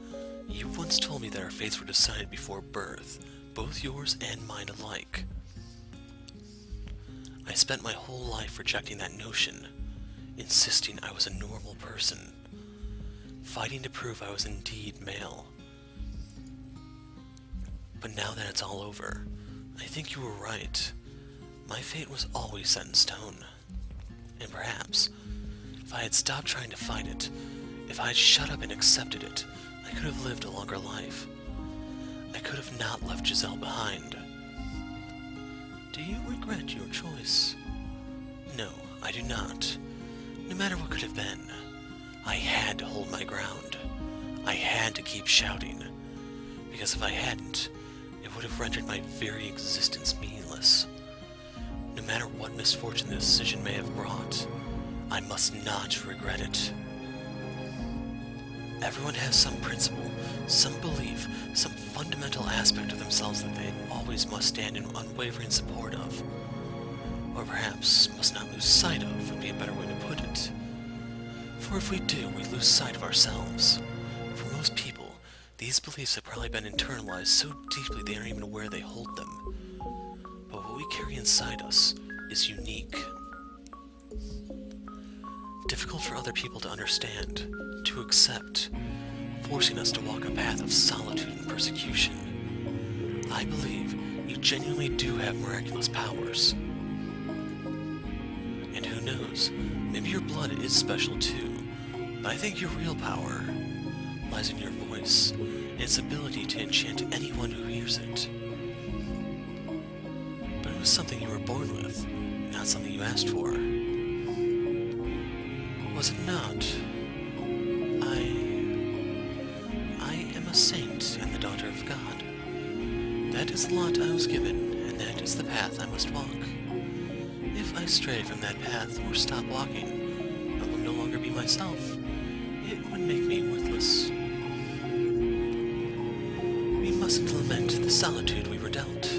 you once told me that our fates were decided before birth, both yours and mine alike. I spent my whole life rejecting that notion, insisting I was a normal person, fighting to prove I was indeed male. But now that it's all over, I think you were right. My fate was always set in stone. And perhaps, if I had stopped trying to fight it, if I had shut up and accepted it, I could have lived a longer life. I could have not left Giselle behind. Do you regret your choice? No, I do not. No matter what could have been, I had to hold my ground. I had to keep shouting, because if I hadn't, it would have rendered my very existence meaningless. No matter what misfortune the decision may have brought, I must not regret it. Everyone has some principle, some belief, some fundamental aspect of themselves that they always must stand in unwavering support of. Or perhaps must not lose sight of would be a better way to put it. For if we do, we lose sight of ourselves. For most people, these beliefs have probably been internalized so deeply they aren't even aware they hold them. But what we carry inside us is unique. Difficult for other people to understand, to accept, forcing us to walk a path of solitude and persecution. I believe you genuinely do have miraculous powers. And who knows, maybe your blood is special too, but I think your real power lies in your voice, and its ability to enchant anyone who hears it. But it was something you were born with, not something you asked for. Was it not? I am a saint and the daughter of God. That is the lot I was given, and that is the path I must walk. If I stray from that path or stop walking, I will no longer be myself. It would make me worthless. We mustn't lament the solitude we were dealt.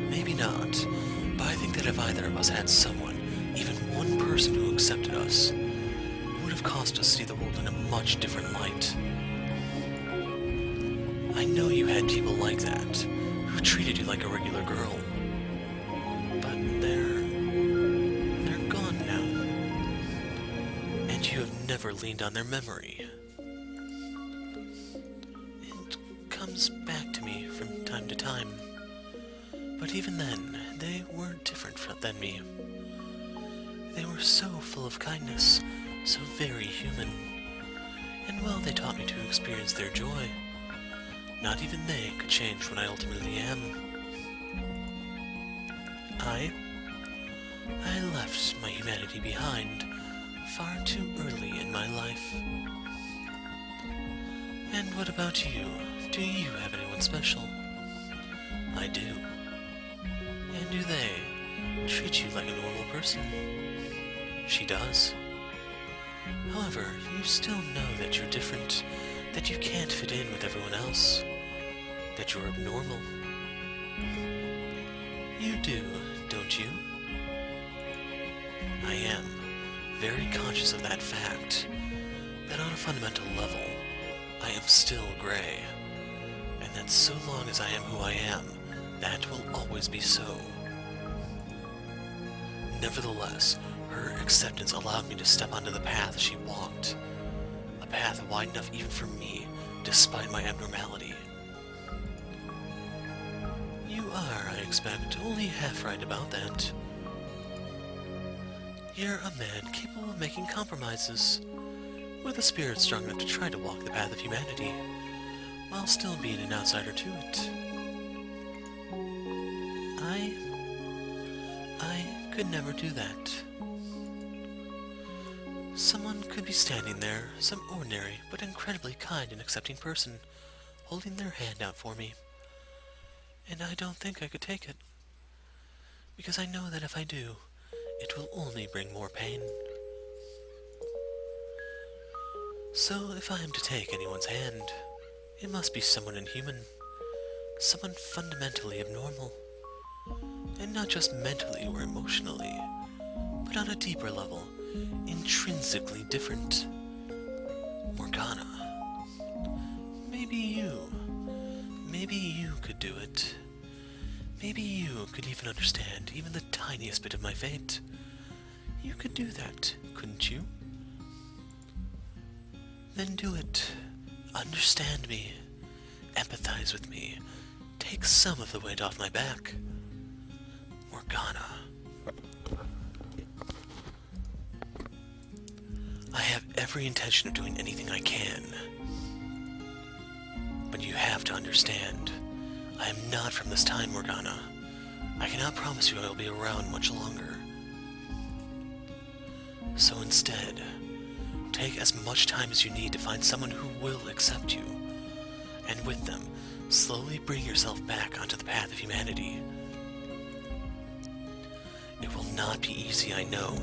Maybe not, but I think that if either of us had someone, even one person who accepted us, it would have caused us to see the world in a much different light. I know you had people like that, who treated you like a regular girl. But they're gone now. And you have never leaned on their memory. It comes back to me from time to time. But even then, they were different than me. They were so full of kindness, so very human. And well, they taught me to experience their joy. Not even they could change what I ultimately am. I left my humanity behind far too early in my life. And what about you? Do you have anyone special? I do. And do they treat you like a normal person? She does. However, you still know that you're different, that you can't fit in with everyone else, that you're abnormal. You do, don't you? I am very conscious of that fact, that on a fundamental level, I am still gray, and that so long as I am who I am, that will always be so. Nevertheless, her acceptance allowed me to step onto the path she walked, a path wide enough even for me, despite my abnormality. You are, I expect, only half right about that. You're a man capable of making compromises, with a spirit strong enough to try to walk the path of humanity, while still being an outsider to it. I could never do that. Someone could be standing there, some ordinary but incredibly kind and accepting person, holding their hand out for me. And I don't think I could take it, because I know that if I do, it will only bring more pain. So if I am to take anyone's hand, it must be someone inhuman, someone fundamentally abnormal, and not just mentally or emotionally, but on a deeper level, intrinsically different. Morgana. Maybe you could do it. Maybe you could even understand even the tiniest bit of my fate. You could do that, couldn't you? Then do it. Understand me. Empathize with me. Take some of the weight off my back. Morgana. I have every intention of doing anything I can. But you have to understand, I am not from this time, Morgana. I cannot promise you I will be around much longer. So instead, take as much time as you need to find someone who will accept you, and with them, slowly bring yourself back onto the path of humanity. It will not be easy, I know.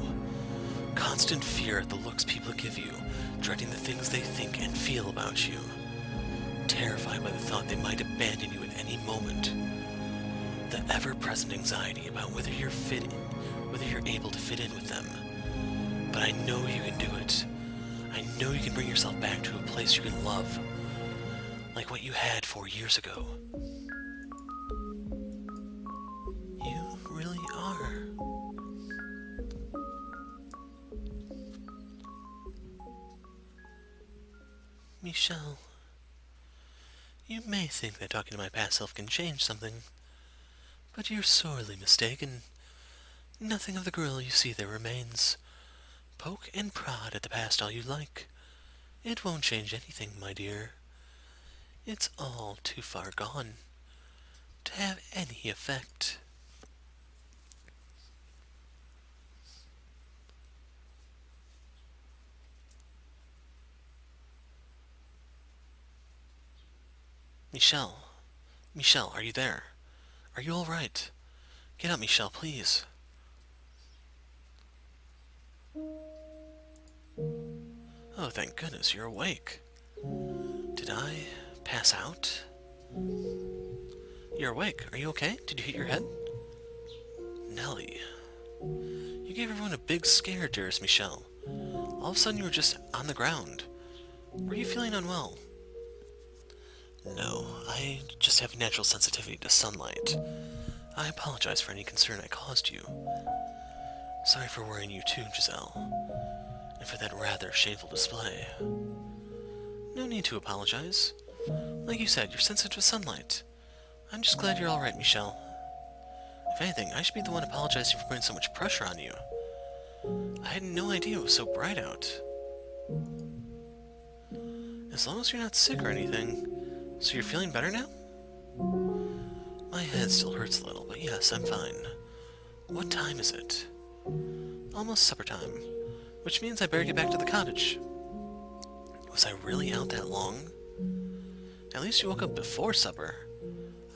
Constant fear at the looks people give you, dreading the things they think and feel about you. Terrified by the thought they might abandon you at any moment. The ever-present anxiety about whether you're able to fit in with them. But I know you can do it. I know you can bring yourself back to a place you can love, like what you had 4 years ago. You really are. Michelle, you may think that talking to my past self can change something, but you're sorely mistaken. Nothing of the girl you see there remains. Poke and prod at the past all you like. It won't change anything, my dear. It's all too far gone to have any effect. Michelle. Michelle, are you there? Are you all right? Get up, Michelle, please. Oh, thank goodness, you're awake. Did I pass out? You're awake. Are you okay? Did you hit your head? Nelly. You gave everyone a big scare, dearest Michelle. All of a sudden you were just on the ground. Were you feeling unwell? No, I just have natural sensitivity to sunlight. I apologize for any concern I caused you. Sorry for worrying you too, Giselle. And for that rather shameful display. No need to apologize. Like you said, you're sensitive to sunlight. I'm just glad you're alright, Michelle. If anything, I should be the one apologizing for putting so much pressure on you. I had no idea it was so bright out. As long as you're not sick or anything. So you're feeling better now? My head still hurts a little, but yes, I'm fine. What time is it? Almost supper time, which means I better get back to the cottage. Was I really out that long? At least you woke up before supper.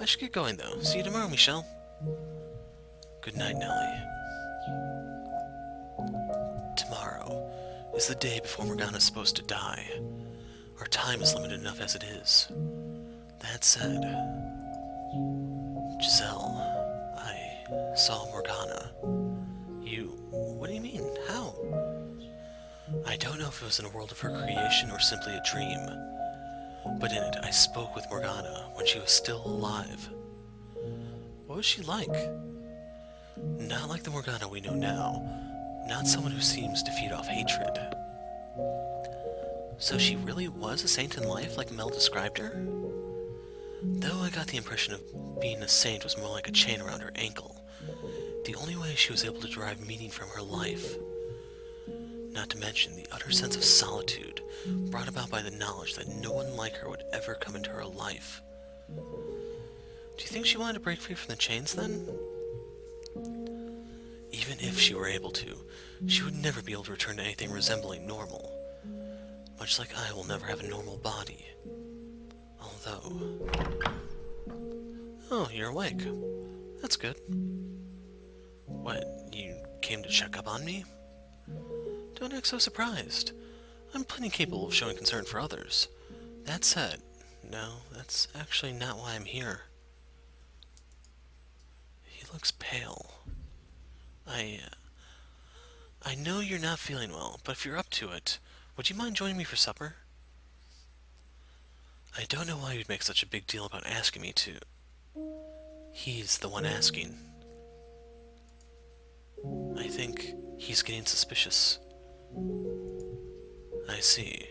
I should get going though. See you tomorrow, Michelle. Good night, Nellie. Tomorrow is the day before Morgana's supposed to die. Our time is limited enough as it is. That said, Giselle, I saw Morgana. What do you mean? How? I don't know if it was in a world of her creation or simply a dream, but in it I spoke with Morgana when she was still alive. What was she like? Not like the Morgana we know now, not someone who seems to feed off hatred. So she really was a saint in life like Mel described her? Though I got the impression of being a saint was more like a chain around her ankle, the only way she was able to derive meaning from her life. Not to mention the utter sense of solitude brought about by the knowledge that no one like her would ever come into her life. Do you think she wanted to break free from the chains then? Even if she were able to, she would never be able to return to anything resembling normal. Much like I will never have a normal body. Although... Oh, you're awake. That's good. What, you came to check up on me? Don't act so surprised. I'm plenty capable of showing concern for others. That said, no, that's actually not why I'm here. He looks pale. I know you're not feeling well, but if you're up to it, would you mind joining me for supper? I don't know why you'd make such a big deal about asking me to. He's the one asking. I think he's getting suspicious. I see.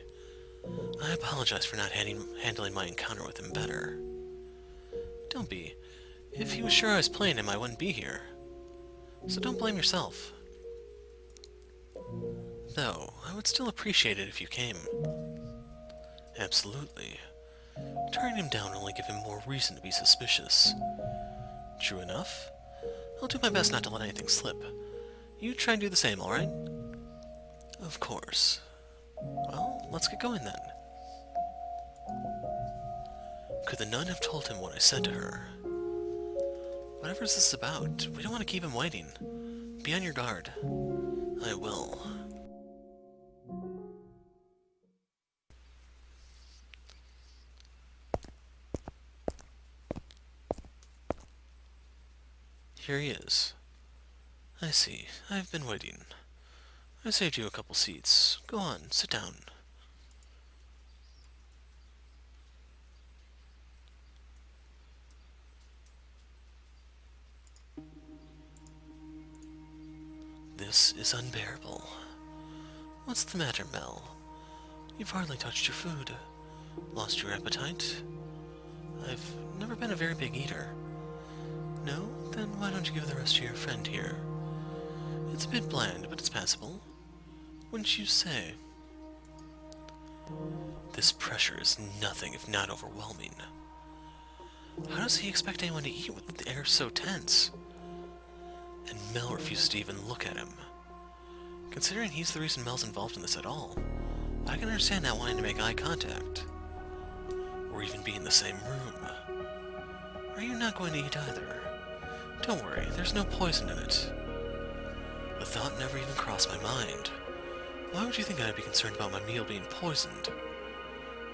I apologize for not handling my encounter with him better. Don't be. If he was sure I was playing him, I wouldn't be here. So don't blame yourself. Though, I would still appreciate it if you came. Absolutely. Turning him down will only give him more reason to be suspicious. True enough. I'll do my best not to let anything slip. You try and do the same, alright? Of course. Well, let's get going then. Could the nun have told him what I said to her? Whatever this is about, we don't want to keep him waiting. Be on your guard. I will. Here he is. I see. I've been waiting. I saved you a couple seats. Go on, sit down. This is unbearable. What's the matter, Mel? You've hardly touched your food. Lost your appetite? I've never been a very big eater. No? Then why don't you give the rest to your friend here? It's a bit bland, but it's passable. Wouldn't you say? This pressure is nothing if not overwhelming. How does he expect anyone to eat with the air so tense? And Mel refuses to even look at him. Considering he's the reason Mel's involved in this at all, I can understand not wanting to make eye contact. Or even be in the same room. Are you not going to eat either? Don't worry, there's no poison in it. The thought never even crossed my mind. Why would you think I'd be concerned about my meal being poisoned?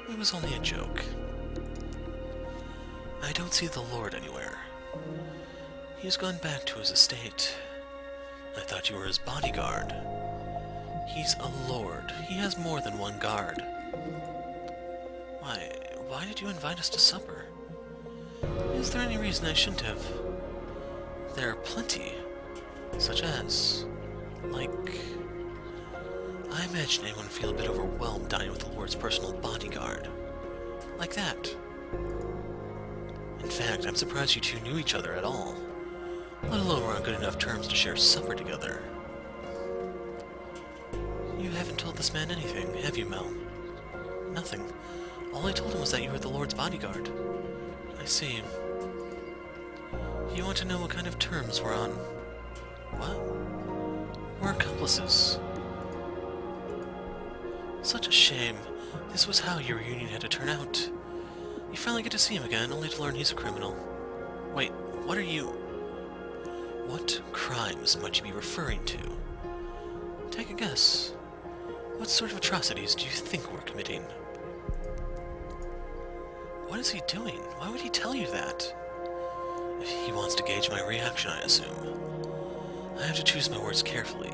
It was only a joke. I don't see the Lord anywhere. He's gone back to his estate. I thought you were his bodyguard. He's a lord. He has more than one guard. Why did you invite us to supper? Is there any reason I shouldn't have? There are plenty. Such as, like... I imagine anyone would feel a bit overwhelmed dining with the Lord's personal bodyguard. Like that. In fact, I'm surprised you two knew each other at all. Let alone were on good enough terms to share supper together. You haven't told this man anything, have you, Mel? Nothing. All I told him was that you were the Lord's bodyguard. I see. You want to know what kind of terms we're on? What? We're accomplices. Such a shame. This was how your reunion had to turn out. You finally get to see him again, only to learn he's a criminal. Wait, what are you... What crimes might you be referring to? Take a guess. What sort of atrocities do you think we're committing? What is he doing? Why would he tell you that? He wants to gauge my reaction, I assume. I have to choose my words carefully.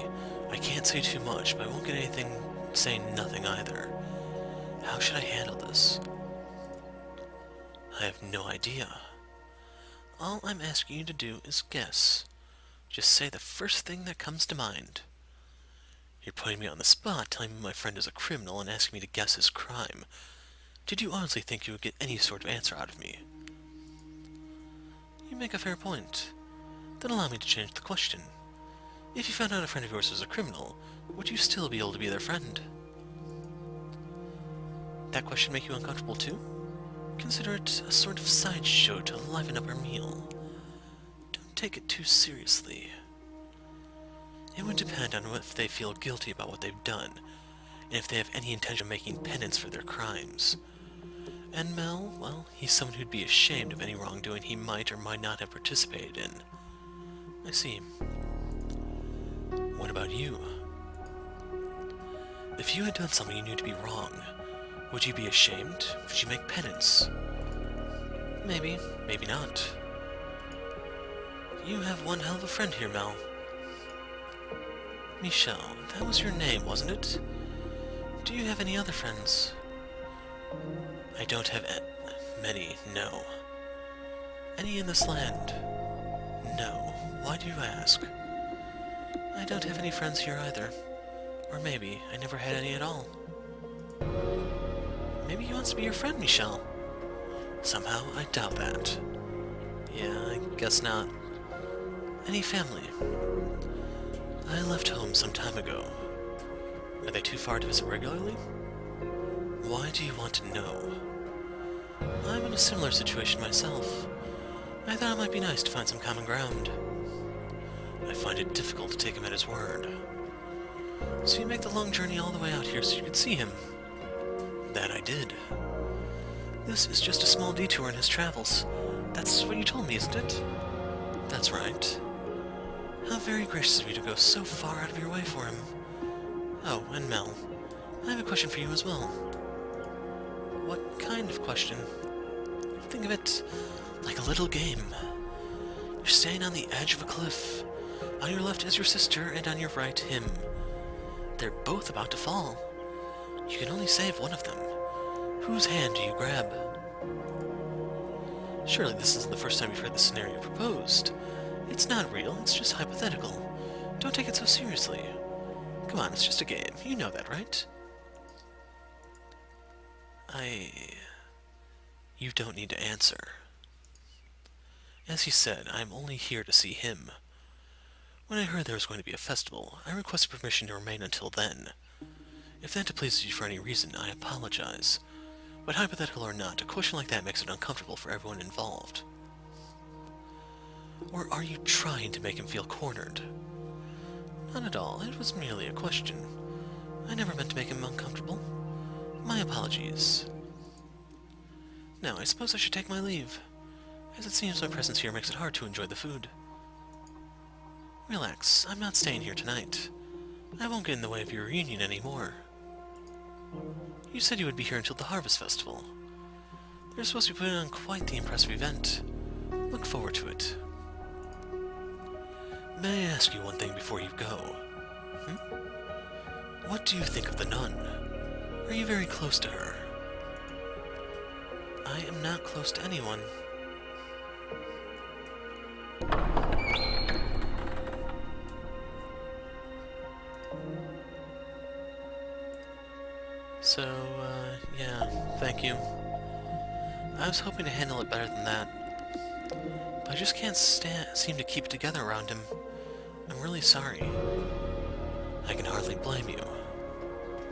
I can't say too much, but I won't get anything saying nothing either. How should I handle this? I have no idea. All I'm asking you to do is guess. Just say the first thing that comes to mind. You're putting me on the spot, telling me my friend is a criminal and asking me to guess his crime. Did you honestly think you would get any sort of answer out of me? You make a fair point. Then allow me to change the question. If you found out a friend of yours was a criminal, would you still be able to be their friend? That question make you uncomfortable too? Consider it a sort of sideshow to liven up our meal. Don't take it too seriously. It would depend on if they feel guilty about what they've done, and if they have any intention of making penance for their crimes. And Mel, well, he's someone who'd be ashamed of any wrongdoing he might or might not have participated in. I see. What about you? If you had done something you knew to be wrong, would you be ashamed? Would you make penance? Maybe, maybe not. You have one hell of a friend here, Mel. Michelle, that was your name, wasn't it? Do you have any other friends? I don't have many, no. Any in this land? No. Why do you ask? I don't have any friends here either. Or maybe I never had any at all. Maybe he wants to be your friend, Michelle. Somehow, I doubt that. Yeah, I guess not. Any family? I left home some time ago. Are they too far to visit regularly? Why do you want to know? I'm in a similar situation myself. I thought it might be nice to find some common ground. I find it difficult to take him at his word. So you make the long journey all the way out here so you could see him? That I did. This is just a small detour in his travels. That's what you told me, isn't it? That's right. How very gracious of you to go so far out of your way for him. Oh, and Mel, I have a question for you as well. What kind of question? Think of it like a little game. You're standing on the edge of a cliff. On your left is your sister, and on your right, him. They're both about to fall. You can only save one of them. Whose hand do you grab? Surely this isn't the first time you've heard this scenario proposed. It's not real, it's just hypothetical. Don't take it so seriously. Come on, it's just a game. You know that, right? You don't need to answer. As he said, I am only here to see him. When I heard there was going to be a festival, I requested permission to remain until then. If that displeases you for any reason, I apologize. But hypothetical or not, a question like that makes it uncomfortable for everyone involved. Or are you trying to make him feel cornered? Not at all, it was merely a question. I never meant to make him uncomfortable. My apologies. Now, I suppose I should take my leave, as it seems my presence here makes it hard to enjoy the food. Relax, I'm not staying here tonight. I won't get in the way of your reunion anymore. You said you would be here until the Harvest Festival. They're supposed to be putting on quite the impressive event. Look forward to it. May I ask you one thing before you go? What do you think of the nun? Are you very close to her? I am not close to anyone. So, yeah, thank you. I was hoping to handle it better than that, but I just can't seem to keep it together around him. I'm really sorry. I can hardly blame you.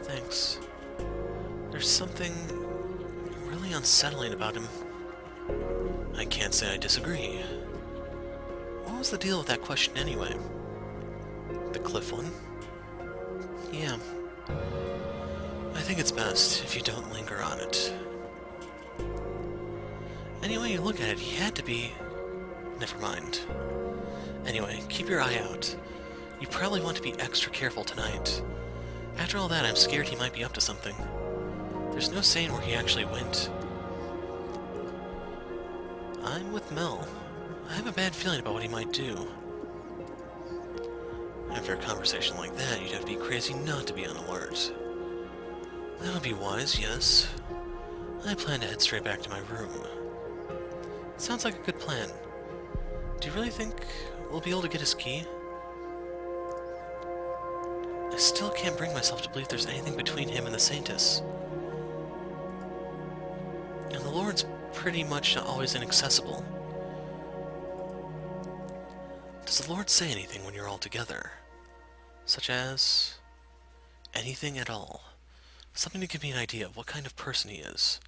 Thanks. There's something really unsettling about him. I can't say I disagree. What was the deal with that question anyway? The cliff one? Yeah. I think it's best if you don't linger on it. Any way you look at it, he had to be... Never mind. Anyway, keep your eye out. You probably want to be extra careful tonight. After all that, I'm scared he might be up to something. There's no saying where he actually went. I'm with Mel. I have a bad feeling about what he might do. After a conversation like that, you'd have to be crazy not to be on alert. That would be wise, yes. I plan to head straight back to my room. Sounds like a good plan. Do you really think we'll be able to get his key? I still can't bring myself to believe there's anything between him and the Saintess. And the Lord's pretty much always inaccessible. Does the Lord say anything when you're all together? Such as... anything at all? Something to give me an idea of what kind of person he is.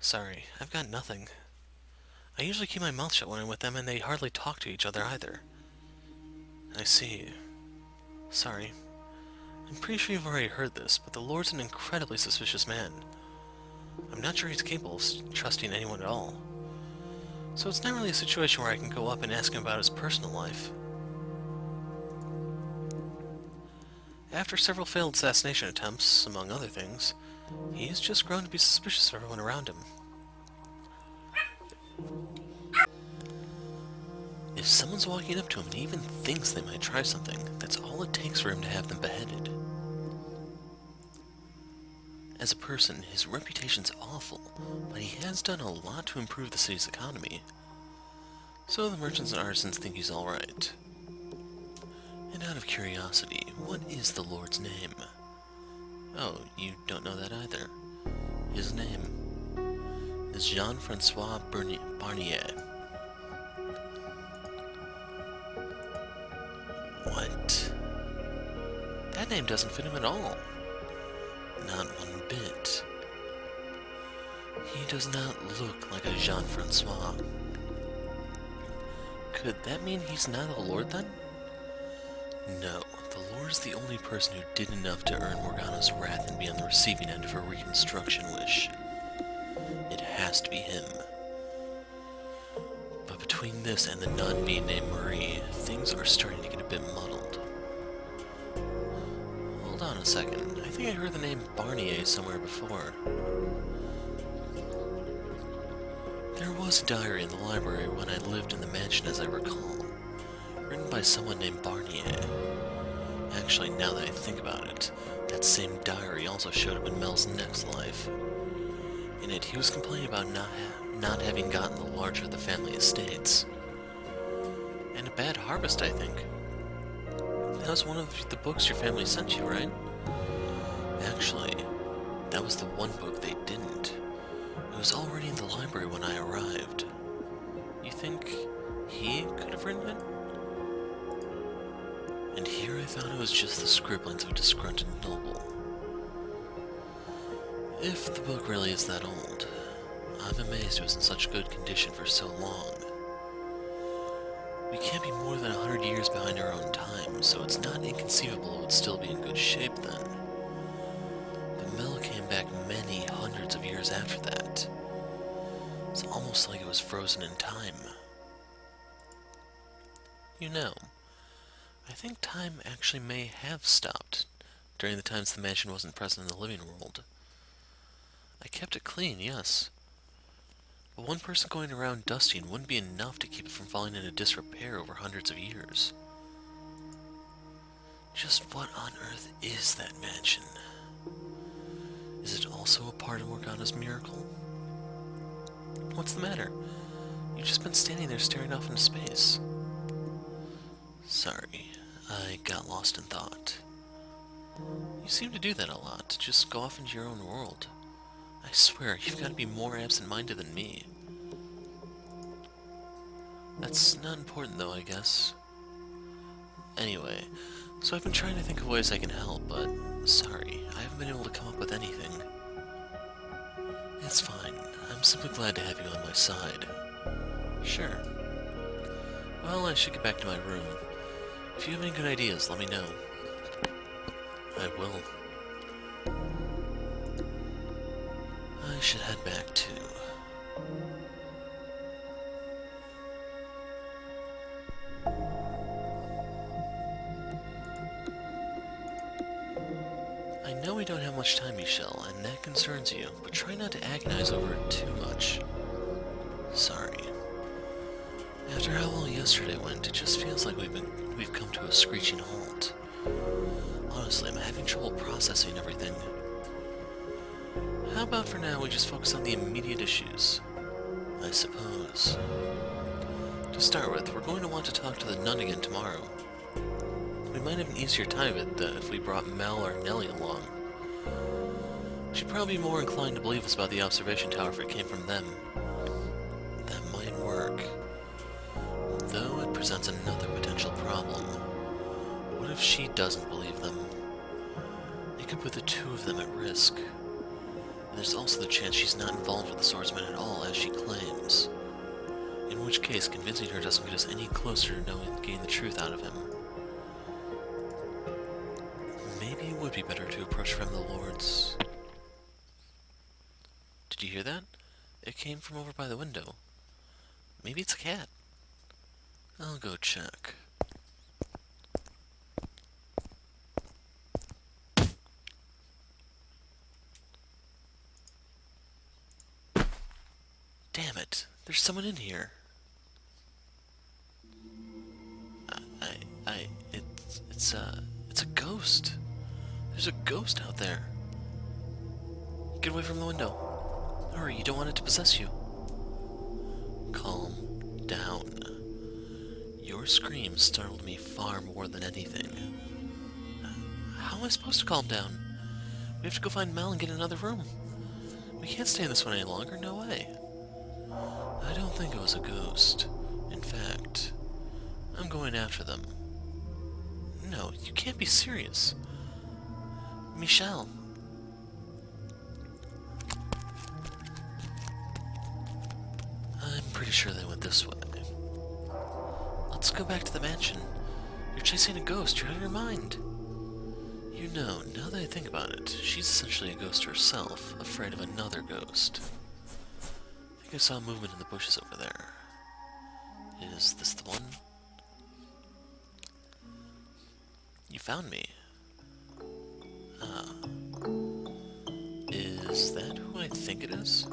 Sorry, I've got nothing. I usually keep my mouth shut when I'm with them, and they hardly talk to each other either. I see. Sorry. I'm pretty sure you've already heard this, but the Lord's an incredibly suspicious man. I'm not sure he's capable of trusting anyone at all. So it's not really a situation where I can go up and ask him about his personal life. After several failed assassination attempts, among other things, he's just grown to be suspicious of everyone around him. If someone's walking up to him and even thinks they might try something, that's all it takes for him to have them beheaded. As a person, his reputation's awful, but he has done a lot to improve the city's economy. So the merchants and artisans think he's alright. And out of curiosity, what is the Lord's name? Oh, you don't know that either. His name is Jean-Francois Barnier. What? That name doesn't fit him at all. Not one bit. He does not look like a Jean-Francois. Could that mean he's not the Lord then? No, the Lord is the only person who did enough to earn Morgana's wrath and be on the receiving end of her reconstruction wish. It has to be him. But between this and the nun being named Marie, things are starting to get a bit muddled. Hold on a second, I think I heard the name Barnier somewhere before. There was a diary in the library when I lived in the mansion, as I recall, written by someone named Barnier. Actually, now that I think about it, that same diary also showed up in Mel's next life. In it, he was complaining about not having gotten the larger of the family estates. And a bad harvest, I think. That was one of the books your family sent you, right? Actually, that was the one book they didn't. It was already in the library when I arrived. You think he could have written it? And here I thought it was just the scribblings of a disgruntled noble. If the book really is that old, I'm amazed it was in such good condition for so long. We can't be more than 100 years behind our own time, so it's not inconceivable it would still be in good shape then. The mill came back many hundreds of years after that. It's almost like it was frozen in time. You know, I think time actually may have stopped during the times the mansion wasn't present in the living world. I kept it clean, yes. But one person going around dusting wouldn't be enough to keep it from falling into disrepair over hundreds of years. Just what on earth is that mansion? Is it also a part of Morgana's miracle? What's the matter? You've just been standing there staring off into space. Sorry, I got lost in thought. You seem to do that a lot, to just go off into your own world. I swear, you've got to be more absent-minded than me. That's not important though, I guess. Anyway, so I've been trying to think of ways I can help, but sorry, I haven't been able to come up with anything. It's fine. I'm simply glad to have you on my side. Sure. Well, I should get back to my room. If you have any good ideas, let me know. I will. I should head back too. I know we don't have much time, Michelle, and that concerns you, but try not to agonize over it too much. Sorry. After how well yesterday went, it just feels like we've come to a screeching halt. Honestly, I'm having trouble processing everything. How about for now we just focus on the immediate issues? I suppose. To start with, we're going to want to talk to the nun again tomorrow. We might have an easier time of it if we brought Mel or Nellie along. She'd probably be more inclined to believe us about the observation tower if it came from them. That might work. Though it presents another potential problem. What if she doesn't believe them? It could put the two of them at risk. And there's also the chance she's not involved with the swordsman at all, as she claims. In which case, convincing her doesn't get us any closer to getting the truth out of him. Maybe it would be better to approach from the Lord's... Did you hear that? It came from over by the window. Maybe it's a cat. I'll go check. Damn it! There's someone in here. It's a ghost. There's a ghost out there. Get away from the window. Hurry, you don't want it to possess you. Calm down. Your scream startled me far more than anything. How am I supposed to calm down? We have to go find Mel and get another room. We can't stay in this one any longer, no way. I don't think it was a ghost. In fact, I'm going after them. No, you can't be serious. Michelle. I'm pretty sure they went this way. Let's go back to the mansion. You're chasing a ghost. You're out of your mind. You know, now that I think about it, she's essentially a ghost herself, afraid of another ghost. I think I saw movement in the bushes over there. Is this the one? You found me. Ah. Is that who I think it is?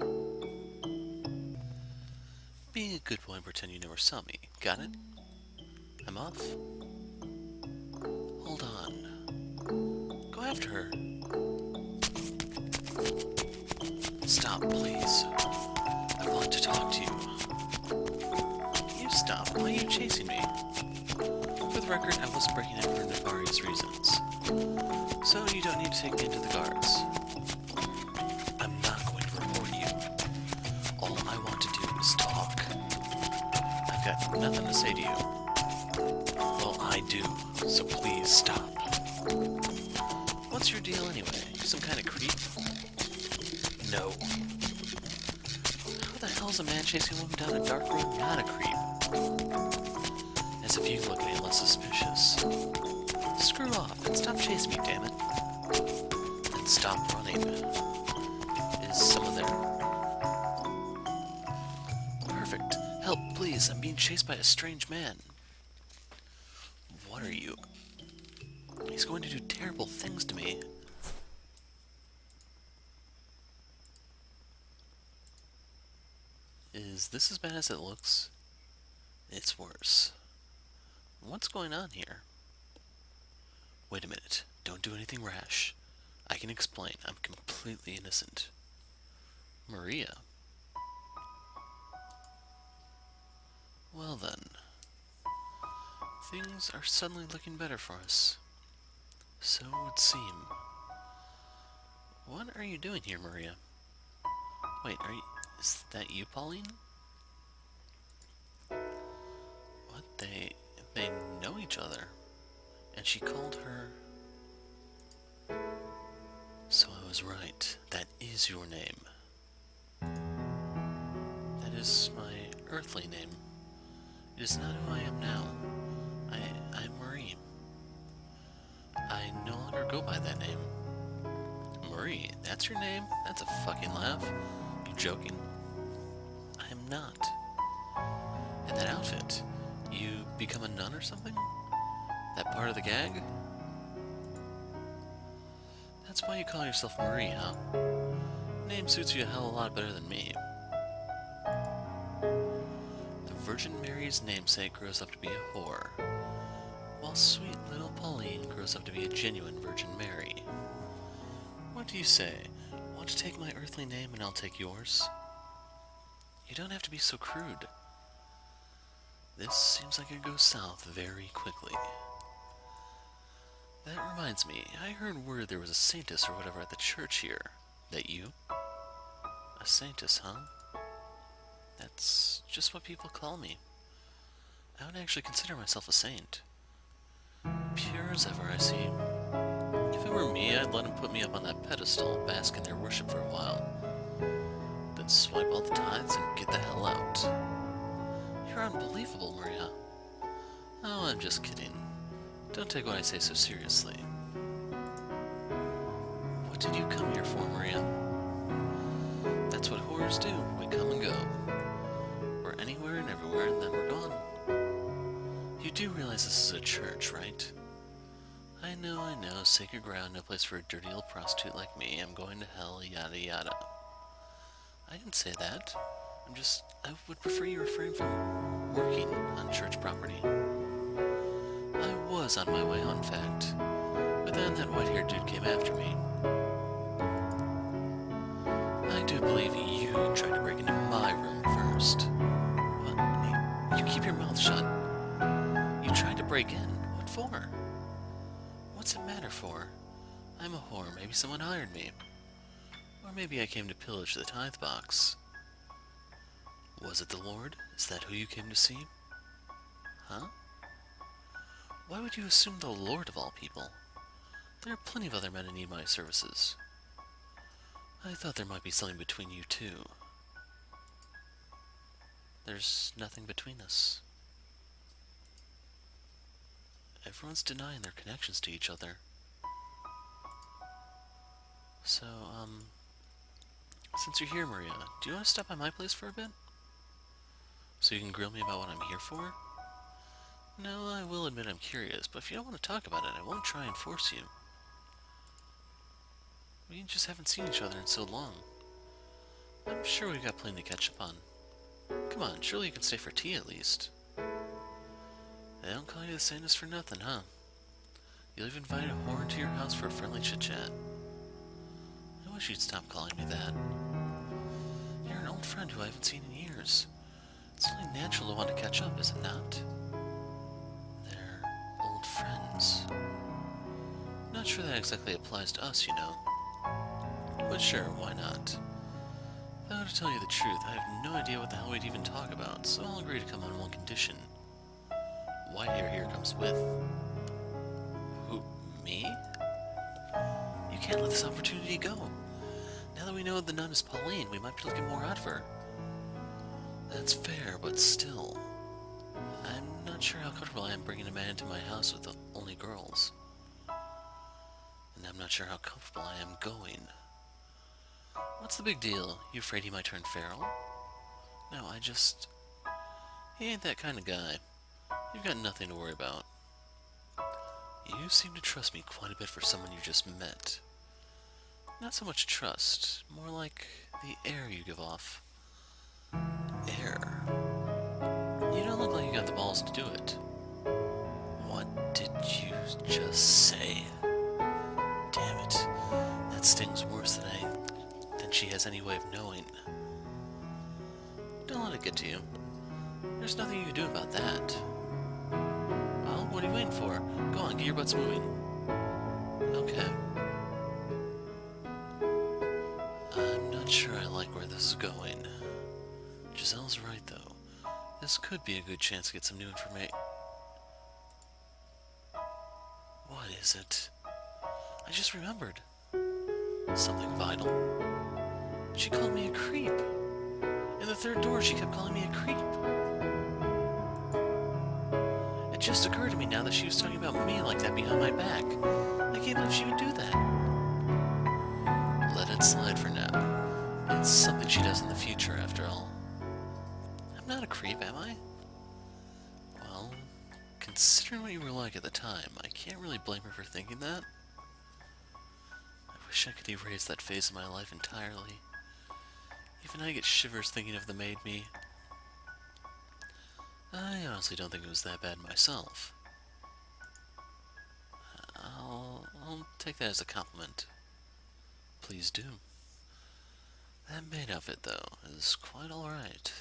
Be a good boy and pretend you never saw me. Got it? I'm off. Hold on. Go after her. Stop, please. I want to talk to you. You stop. Why are you chasing me? For the record, I wasn't breaking in for nefarious reasons. So you don't need to take me into the guards. I'm not going to report you. All I want to do is talk. I've got nothing to say to you. Well, I do, so please stop. What's your deal anyway? You some kind of creep? No. How the hell is a man chasing a woman down a dark road not a creep? As if you can look any less suspicious. Screw off and stop chasing me, damn it. And stop running. Is someone there? Perfect. Help, please. I'm being chased by a strange man. What are you? He's going to do terrible things to me. Is this as bad as it looks? It's worse. What's going on here? Wait a minute. Don't do anything rash. I can explain. I'm completely innocent. Maria. Well then. Things are suddenly looking better for us. So it would seem. What are you doing here, Maria? Wait, is that you, Pauline? What? They know each other. And she called her... So I was right. That is your name. That is my earthly name. It is not who I am now. I'm Marie. I no longer go by that name. Marie, that's your name? That's a fucking laugh. You joking? I am not. And that outfit, you become a nun or something? That part of the gag? That's why you call yourself Marie, huh? Name suits you a hell of a lot better than me. The Virgin Mary's namesake grows up to be a whore, while sweet little Pauline grows up to be a genuine Virgin Mary. What do you say? Want to take my earthly name and I'll take yours? You don't have to be so crude. This seems like it goes south very quickly. That reminds me, I heard word there was a saintess or whatever at the church here. That you? A saintess, huh? That's just what people call me. I don't actually consider myself a saint. Pure as ever, I see. If it were me, I'd let them put me up on that pedestal, bask in their worship for a while. Then swipe all the tithes and get the hell out. You're unbelievable, Maria. Oh, I'm just kidding. Don't take what I say so seriously. What did you come here for, Maria? That's what whores do. We come and go. We're anywhere and everywhere, and then we're gone. You do realize this is a church, right? I know. Sacred ground, no place for a dirty old prostitute like me. I'm going to hell, yada yada. I didn't say that. I would prefer you refrain from working on church property. I was on my way, in fact. But then that white-haired dude came after me. I do believe you tried to break into my room first. What? Hey, you keep your mouth shut. You tried to break in? What for? What's it matter for? I'm a whore. Maybe someone hired me. Or maybe I came to pillage the tithe box. Was it the Lord? Is that who you came to see? Huh? Why would you assume the Lord of all people? There are plenty of other men who need my services. I thought there might be something between you two. There's nothing between us. Everyone's denying their connections to each other. So, since you're here, Maria, do you want to stop by my place for a bit? So you can grill me about what I'm here for? No, I will admit I'm curious, but if you don't want to talk about it, I won't try and force you. We just haven't seen each other in so long. I'm sure we've got plenty to catch up on. Come on, surely you can stay for tea at least. They don't call you the Santas for nothing, huh? You'll even invite a whore into your house for a friendly chit-chat. I wish you'd stop calling me that. You're an old friend who I haven't seen in years. It's only natural to want to catch up, is it not? They're old friends. Not sure that exactly applies to us, you know. But sure, why not? Though to tell you the truth, I have no idea what the hell we'd even talk about, so I'll agree to come on one condition. White hair here comes with. Who, me? You can't let this opportunity go. Now that we know the nun is Pauline, we might be able to get more out of her. That's fair, but still. I'm not sure how comfortable I am bringing a man into my house with only girls. And I'm not sure how comfortable I am going. What's the big deal? You afraid he might turn feral? No, he ain't that kind of guy. You've got nothing to worry about. You seem to trust me quite a bit for someone you just met. Not so much trust, more like the air you give off. Air? You don't look like you got the balls to do it. What did you just say? Damn it. That stings worse than she has any way of knowing. Don't let it get to you. There's nothing you can do about that. Well, what are you waiting for? Go on, get your butts moving. Okay. I'm not sure I like where this is going. Giselle's right, though. This could be a good chance to get some new information. What is it? I just remembered. Something vital. She called me a creep. In the third door, she kept calling me a creep. It just occurred to me now that she was talking about me like that behind my back. I can't believe she would do that. Let it slide for now. It's something she does in the future, after all. I'm not a creep, am I? Well, considering what you were like at the time, I can't really blame her for thinking that. I wish I could erase that phase of my life entirely. Even I get shivers thinking of the made me. I honestly don't think it was that bad myself. I'll take that as a compliment. Please do. That maid outfit, though, is quite alright.